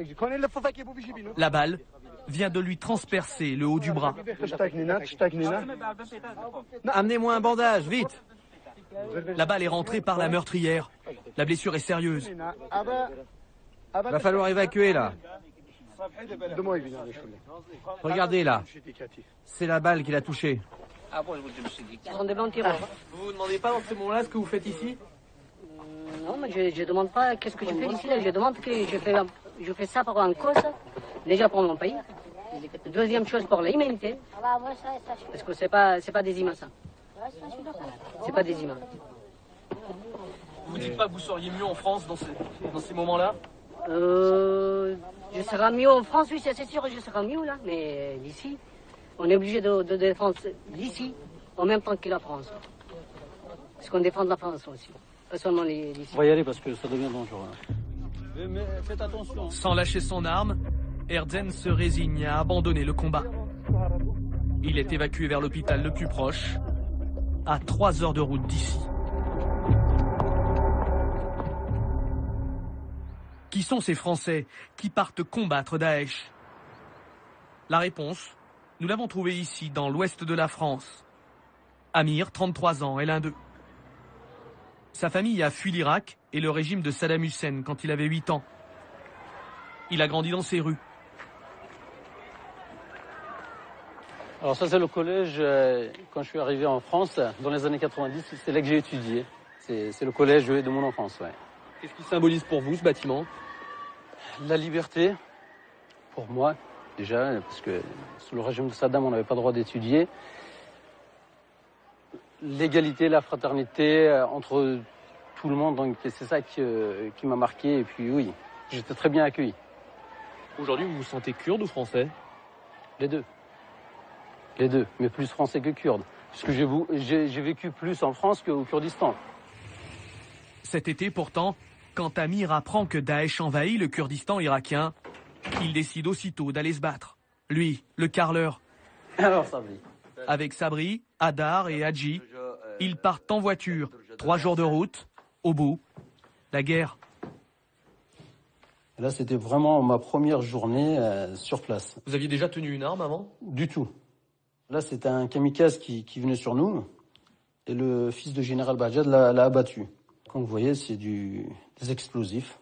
La balle vient de lui transpercer le haut du bras. Amenez-moi un bandage, vite. La balle est rentrée par la meurtrière. La blessure est sérieuse. Va falloir évacuer, là. Regardez, là. C'est la balle qui l'a touché. Ce sont des bons tireurs. Vous vous demandez pas dans ce moment-là ce que vous faites ici? Non, mais je ne demande pas qu'est-ce que je fais ici. Je demande que je fais ça pour une cause, déjà pour mon pays. Deuxième chose, pour l'humanité. Parce que c'est pas des humains, ça. C'est pas des humains. Vous dites pas que vous seriez mieux en France dans ces moments-là? Je serai mieux en France, oui, c'est sûr, je serai mieux là. Mais d'ici, on est obligé de défendre d'ici en même temps que la France. Parce qu'on défend la France aussi, pas seulement d'ici. On va y aller parce que ça devient dangereux. Mais faites attention. Sans lâcher son arme, Erzen se résigne à abandonner le combat. Il est évacué vers l'hôpital le plus proche, à 3 heures de route d'ici. Qui sont ces Français qui partent combattre Daesh? La réponse, nous l'avons trouvée ici, dans l'ouest de la France. Amir, 33 ans, est l'un d'eux. Sa famille a fui l'Irak et le régime de Saddam Hussein quand il avait 8 ans. Il a grandi dans ces rues. Alors ça c'est le collège, quand je suis arrivé en France, dans les années 90, c'est là que j'ai étudié. C'est le collège de mon enfance, ouais. Qu'est-ce qui symbolise pour vous ce bâtiment? La liberté, pour moi, déjà, parce que sous le régime de Saddam, on n'avait pas le droit d'étudier. L'égalité, la fraternité entre tout le monde, donc c'est ça qui m'a marqué. Et puis oui, j'étais très bien accueilli. Aujourd'hui, vous vous sentez kurde ou français? Les deux. Les deux, mais plus français que kurde. Parce que j'ai vécu plus en France qu'au Kurdistan. Cet été, pourtant, quand Amir apprend que Daesh envahit le Kurdistan irakien, Il décide aussitôt d'aller se battre. Lui, le carleur. Alors, Sabri. Avec Sabri, Hadar et Hadji, ils partent en voiture. 3 jours de route. Au bout, la guerre. Là, c'était vraiment ma première journée sur place. Vous aviez déjà tenu une arme avant? Du tout. Là, c'était un kamikaze qui venait sur nous. Et le fils de général Bajad l'a abattu. Comme vous voyez, c'est des explosifs.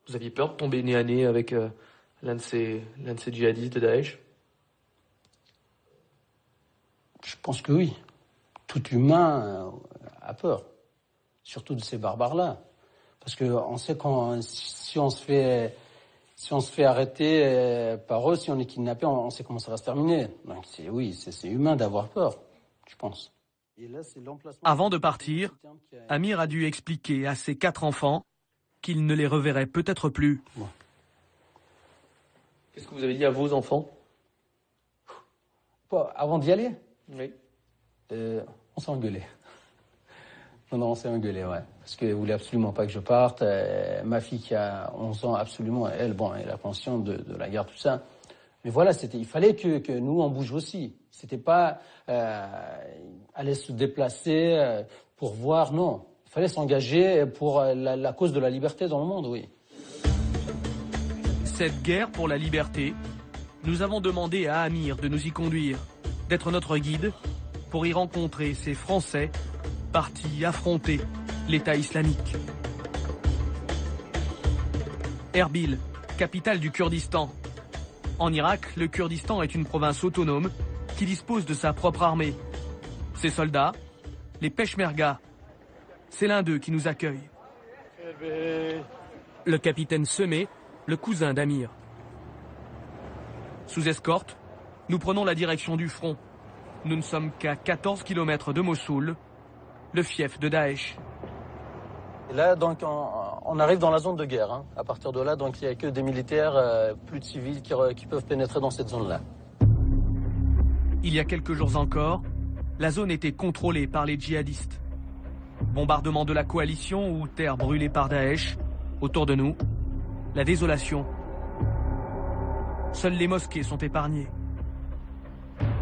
Vous aviez peur de tomber nez à nez avec l'un de ces djihadistes de Daesh? Je pense que oui. Tout humain a peur. Surtout de ces barbares-là. Parce qu'on sait si on se fait arrêter par eux, si on est kidnappé, on sait comment ça va se terminer. Donc c'est humain d'avoir peur, je pense. Et là, avant de partir, Amir a dû expliquer à ses 4 enfants qu'il ne les reverrait peut-être plus. Ouais. Qu'est-ce que vous avez dit à vos enfants? Avant d'y aller? Oui. On s'est engueulé. Non, on s'est engueulé, ouais. Parce qu'elle voulait absolument pas que je parte. Ma fille qui a 11 ans, absolument, elle a conscience de la guerre, tout ça. Mais voilà, il fallait que nous, on bouge aussi. C'était pas aller se déplacer pour voir, non. Il fallait s'engager pour la cause de la liberté dans le monde, oui. Cette guerre pour la liberté, nous avons demandé à Amir de nous y conduire, d'être notre guide, pour y rencontrer ces Français partis affronter l'État islamique. Erbil, capitale du Kurdistan. En Irak, le Kurdistan est une province autonome qui dispose de sa propre armée. Ses soldats, les Peshmerga. C'est l'un d'eux qui nous accueille. Le capitaine Semé, le cousin d'Amir. Sous escorte, nous prenons la direction du front. Nous ne sommes qu'à 14 km de Mossoul, le fief de Daesh. Et là, donc, on arrive dans la zone de guerre. Hein. À partir de là, donc, il n'y a que des militaires, plus de civils qui peuvent pénétrer dans cette zone-là. Il y a quelques jours encore, la zone était contrôlée par les djihadistes. Bombardement de la coalition ou terre brûlée par Daesh. Autour de nous, la désolation. Seules les mosquées sont épargnées.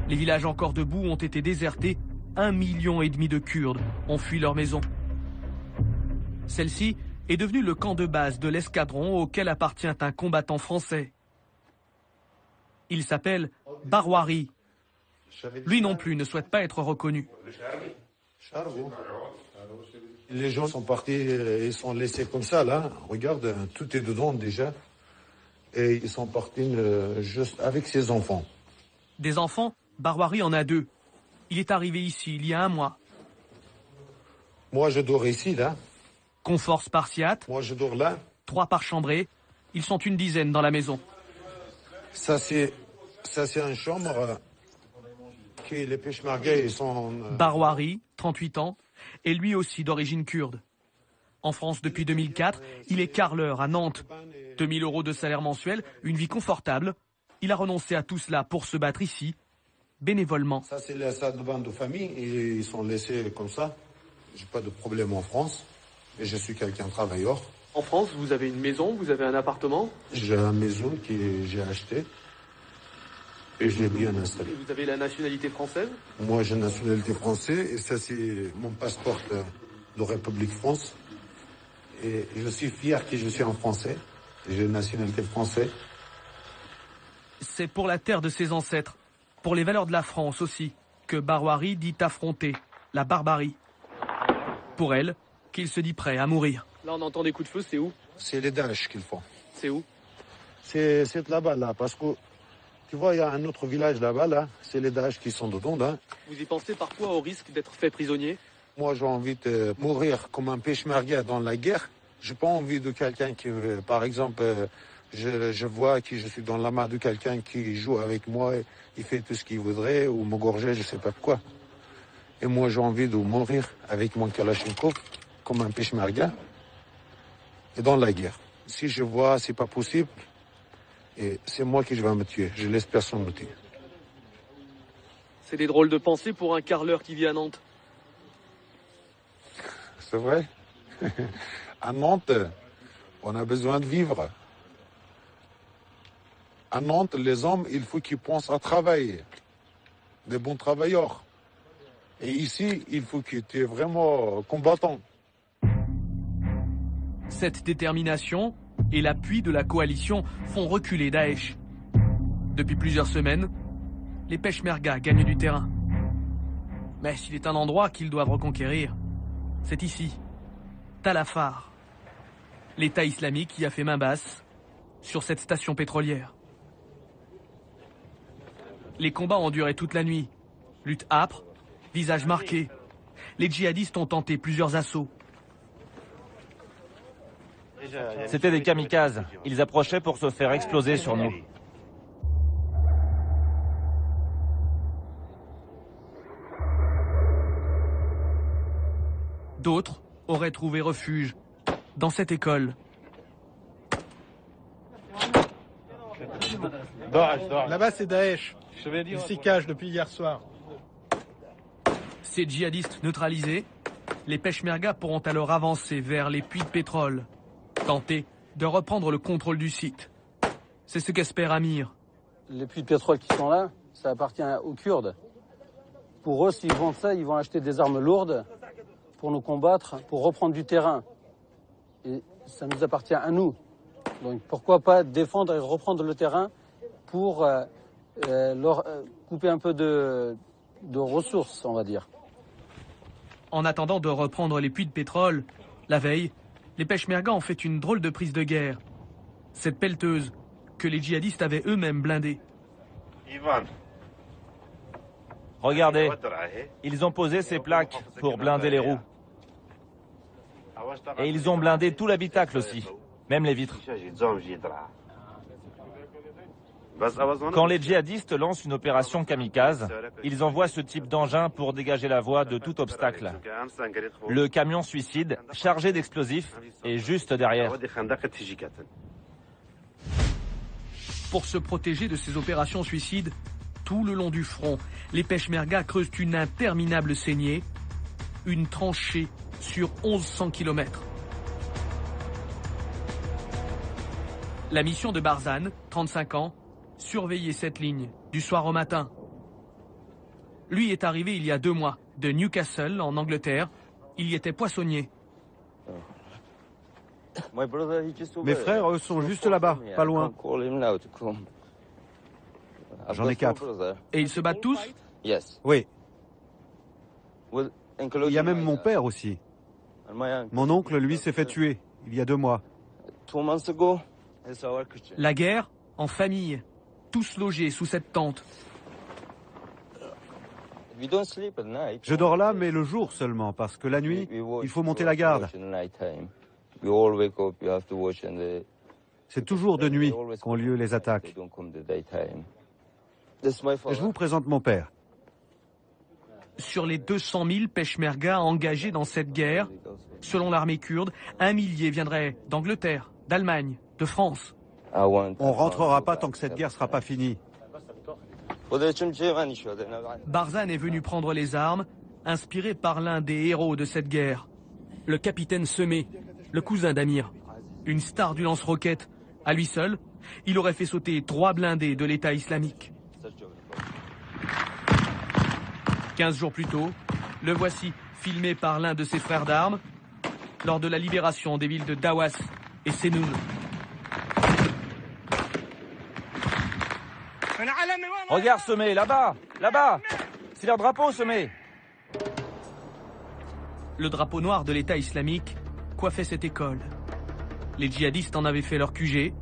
Les villages encore debout ont été désertés. 1,5 million de Kurdes ont fui leur maison. Celle-ci est devenue le camp de base de l'escadron auquel appartient un combattant français. Il s'appelle Barwari. Lui non plus ne souhaite pas être reconnu. Les gens sont partis, ils sont laissés comme ça, là. Regarde, tout est dedans déjà. Et ils sont partis juste avec ses enfants. Des enfants, Barwari en a 2. Il est arrivé ici il y a 1 mois. Moi, je dors ici, là. Confort spartiate. Moi, je dors là. 3 par chambrée. Ils sont une dizaine dans la maison. Ça, c'est une chambre que les Peshmerga, ils sont... Barwari, 38 ans, est lui aussi d'origine kurde. En France depuis 2004, il est carleur à Nantes. 2 000 € de salaire mensuel, une vie confortable. Il a renoncé à tout cela pour se battre ici, bénévolement. Ça, c'est la salle de bain de famille et ils sont laissés comme ça. J'ai pas de problème en France, mais je suis quelqu'un travailleur. En France, vous avez une maison, vous avez un appartement? J'ai une maison que j'ai achetée et je l'ai bien installée. Vous avez la nationalité française? Moi, j'ai la nationalité française et ça, c'est mon passeport de République France. Et je suis fier que je suis un Français. J'ai une nationalité française. C'est pour la terre de ses ancêtres, pour les valeurs de la France aussi, que Barwari dit affronter la barbarie. Pour elle, qu'il se dit prêt à mourir. Là, on entend des coups de feu, c'est où? C'est les Daesh qu'ils font. C'est où? C'est là-bas, là, parce que tu vois, il y a un autre village là-bas, là. C'est les Daesh qui sont dedans, là. Vous y pensez parfois au risque d'être fait prisonnier? Moi, j'ai envie de mourir comme un Peshmerga dans la guerre. J'ai pas envie de quelqu'un qui, par exemple, je vois que je suis dans la main de quelqu'un qui joue avec moi, il fait tout ce qu'il voudrait, ou m'égorger, je sais pas quoi. Et moi, j'ai envie de mourir avec mon Kalachnikov, comme un Peshmerga, et dans la guerre. Si je vois, c'est pas possible, et c'est moi qui vais me tuer. Je laisse personne me tuer. C'est des drôles de pensées pour un carleur qui vit à Nantes. C'est vrai. À Nantes, on a besoin de vivre. À Nantes, les hommes, il faut qu'ils pensent à travailler. Des bons travailleurs. Et ici, il faut qu'ils soient vraiment combattants. Cette détermination et l'appui de la coalition font reculer Daesh. Depuis plusieurs semaines, les Peshmerga gagnent du terrain. Mais s'il est un endroit qu'ils doivent reconquérir, c'est ici, Tal Afar. L'État islamique y a fait main basse sur cette station pétrolière. Les combats ont duré toute la nuit. Lutte âpre, visage marqué. Les djihadistes ont tenté plusieurs assauts. C'était des kamikazes. Ils approchaient pour se faire exploser sur nous. D'autres auraient trouvé refuge dans cette école. Là-bas, c'est Daesh. Ils s'y cachent depuis hier soir. Ces djihadistes neutralisés, les Peshmerga pourront alors avancer vers les puits de pétrole, tenter de reprendre le contrôle du site. C'est ce qu'espère Amir. Les puits de pétrole qui sont là, ça appartient aux Kurdes. Pour eux, s'ils vendent ça, ils vont acheter des armes lourdes pour nous combattre, pour reprendre du terrain. Et ça nous appartient à nous. Donc pourquoi pas défendre et reprendre le terrain pour leur couper un peu de ressources, on va dire. En attendant de reprendre les puits de pétrole, la veille, les Peshmerga ont fait une drôle de prise de guerre. Cette pelleteuse que les djihadistes avaient eux-mêmes blindée. Regardez, ils ont posé ces plaques pour blinder les roues. Et ils ont blindé tout l'habitacle aussi, même les vitres. Quand les djihadistes lancent une opération kamikaze, ils envoient ce type d'engin pour dégager la voie de tout obstacle. Le camion suicide, chargé d'explosifs, est juste derrière. Pour se protéger de ces opérations suicides, tout le long du front, les Peshmerga creusent une interminable saignée, une tranchée sur 1100 km. La mission de Barzan, 35 ans, surveiller cette ligne du soir au matin. Lui est arrivé il y a 2 mois de Newcastle en Angleterre. Il y était poissonnier. Mes frères, eux, sont juste là-bas, pas loin. J'en ai 4. Et ils se battent tous? Oui. Il y a même mon père aussi. Mon oncle, lui, s'est fait tuer il y a 2 mois. La guerre en famille, tous logés sous cette tente. Je dors là, mais le jour seulement, parce que la nuit, il faut monter la garde. C'est toujours de nuit qu'ont lieu les attaques. Je vous présente mon père. Sur les 200 000 Peshmerga engagés dans cette guerre, selon l'armée kurde, 1 millier viendrait d'Angleterre, d'Allemagne, de France. On rentrera pas tant que cette guerre sera pas finie. Barzan est venu prendre les armes, inspiré par l'un des héros de cette guerre, le capitaine Semé, le cousin d'Amir, une star du lance-roquettes. À lui seul, il aurait fait sauter 3 blindés de l'État islamique. 15 jours plus tôt, le voici filmé par l'un de ses frères d'armes lors de la libération des villes de Dawas et Senoun. Regarde Semé, là-bas, là-bas. C'est leur drapeau, Semé. Le drapeau noir de l'État islamique coiffait cette école. Les djihadistes en avaient fait leur QG.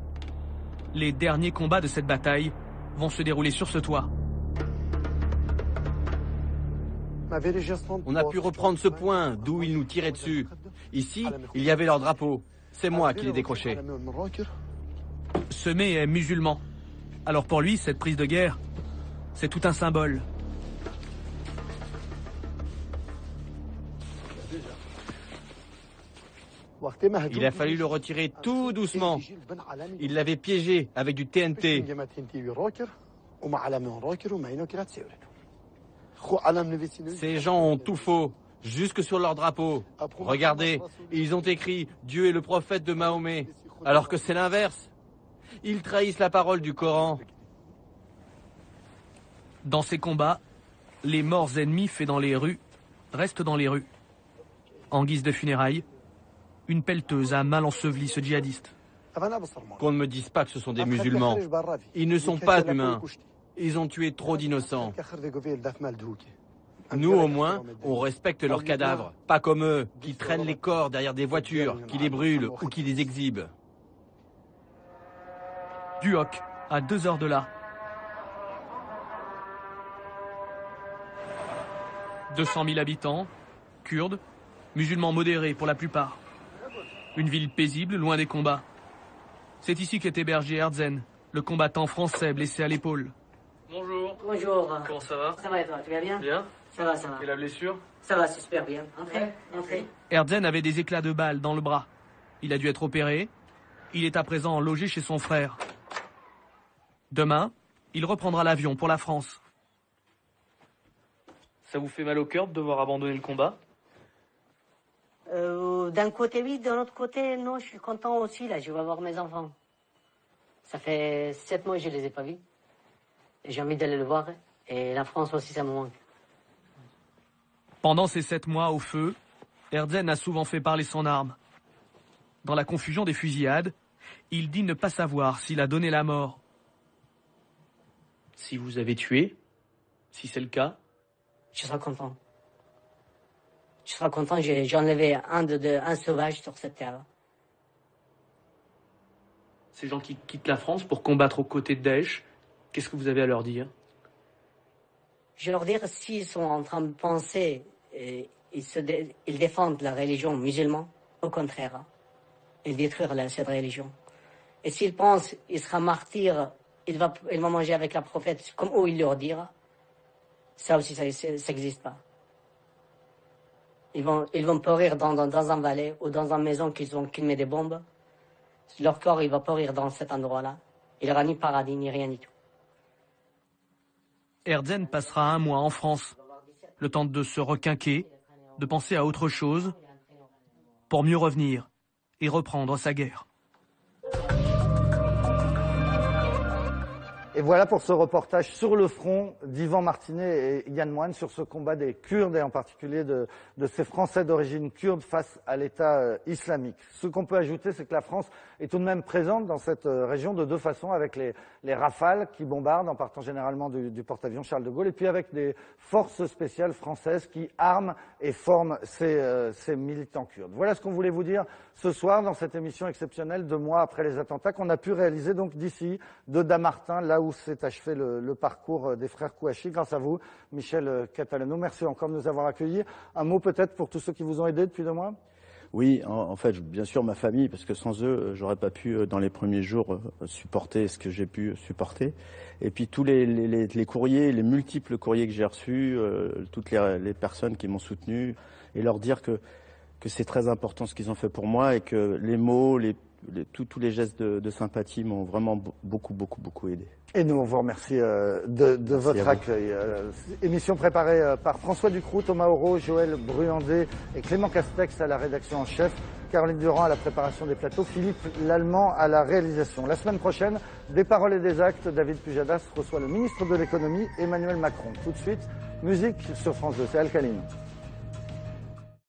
Les derniers combats de cette bataille vont se dérouler sur ce toit. On a pu reprendre ce point d'où ils nous tiraient dessus. Ici, il y avait leur drapeau. C'est moi qui l'ai décroché. Semé est musulman. Alors pour lui, cette prise de guerre, c'est tout un symbole. Il a fallu le retirer tout doucement. Il l'avait piégé avec du TNT. Ces gens ont tout faux, jusque sur leur drapeau. Regardez, ils ont écrit « Dieu est le prophète de Mahomet », alors que c'est l'inverse. Ils trahissent la parole du Coran. Dans ces combats, les morts ennemis faits dans les rues restent dans les rues. En guise de funérailles, une pelleteuse a mal enseveli ce djihadiste. Qu'on ne me dise pas que ce sont des musulmans. Ils ne sont pas humains. Ils ont tué trop d'innocents. Nous, au moins, on respecte leurs cadavres. Pas comme eux, qui traînent les corps derrière des voitures, qui les brûlent ou qui les exhibent. Duhok, à 2 heures de là. 200 000 habitants, kurdes, musulmans modérés pour la plupart. Une ville paisible, loin des combats. C'est ici qu'est hébergé Erdzen, le combattant français blessé à l'épaule. Bonjour. Bonjour. Comment ça va? Ça va et toi, tu vas bien? Bien. Ça va, ça va. Et la blessure? Ça va, c'est super bien. Entrez, entrez. Erdzen avait des éclats de balles dans le bras. Il a dû être opéré. Il est à présent logé chez son frère. Demain, il reprendra l'avion pour la France. Ça vous fait mal au cœur de devoir abandonner le combat? D'un côté oui, de l'autre côté non, je suis content aussi, là, je vais voir mes enfants. Ça fait 7 mois que je les ai pas vus. J'ai envie d'aller le voir, et la France aussi, ça me manque. Pendant ces 7 mois au feu, Erdzen a souvent fait parler son arme. Dans la confusion des fusillades, il dit ne pas savoir s'il a donné la mort. Si vous avez tué, si c'est le cas, je serai content. Je serai content, j'ai enlevé un sauvage sur cette terre. Ces gens qui quittent la France pour combattre aux côtés de Daesh, qu'est-ce que vous avez à leur dire? Je vais leur dire, s'ils sont en train de penser, ils défendent la religion musulmane, au contraire, ils détruire cette religion. Et s'ils pensent qu'il sera martyr, il va manger avec la prophète, comme eux ils leur dirent, ça aussi, ça n'existe pas. Ils vont pourrir dans un vallée ou dans une maison qu'ils met des bombes. Leur corps, il va pourrir dans cet endroit-là. Il n'y aura ni paradis, ni rien du tout. Erdzen passera 1 mois en France, le temps de se requinquer, de penser à autre chose, pour mieux revenir et reprendre sa guerre. Et voilà pour ce reportage sur le front d'Yvan Martinet et Yann Moine sur ce combat des Kurdes et en particulier de ces Français d'origine kurde face à l'État islamique. Ce qu'on peut ajouter, c'est que la France est tout de même présente dans cette région de 2 façons, avec les Rafales qui bombardent en partant généralement du porte-avions Charles de Gaulle et puis avec des forces spéciales françaises qui arment et forment ces militants kurdes. Voilà ce qu'on voulait vous dire ce soir dans cette émission exceptionnelle 2 mois après les attentats qu'on a pu réaliser donc d'ici, de Damartin, là où s'est achevé le parcours des frères Kouachi. Grâce à vous, Michel Catalano. Merci encore de nous avoir accueillis. Un mot peut-être pour tous ceux qui vous ont aidé depuis 2 mois? Oui, en fait, bien sûr, ma famille, parce que sans eux, j'aurais pas pu, dans les premiers jours, supporter ce que j'ai pu supporter. Et puis tous les courriers, les multiples courriers que j'ai reçus, toutes les personnes qui m'ont soutenu, et leur dire que c'est très important ce qu'ils ont fait pour moi et que les mots, tous les gestes de sympathie m'ont vraiment beaucoup aidé. Et nous, on vous remercie de votre accueil. Émission préparée par François Ducroux, Thomas Auro, Joël Bruandé et Clément Castex à la rédaction en chef, Caroline Durand à la préparation des plateaux, Philippe Lallemand à la réalisation. La semaine prochaine, des paroles et des actes, David Pujadas reçoit le ministre de l'économie, Emmanuel Macron. Tout de suite, musique sur France 2, c'est Alcaline.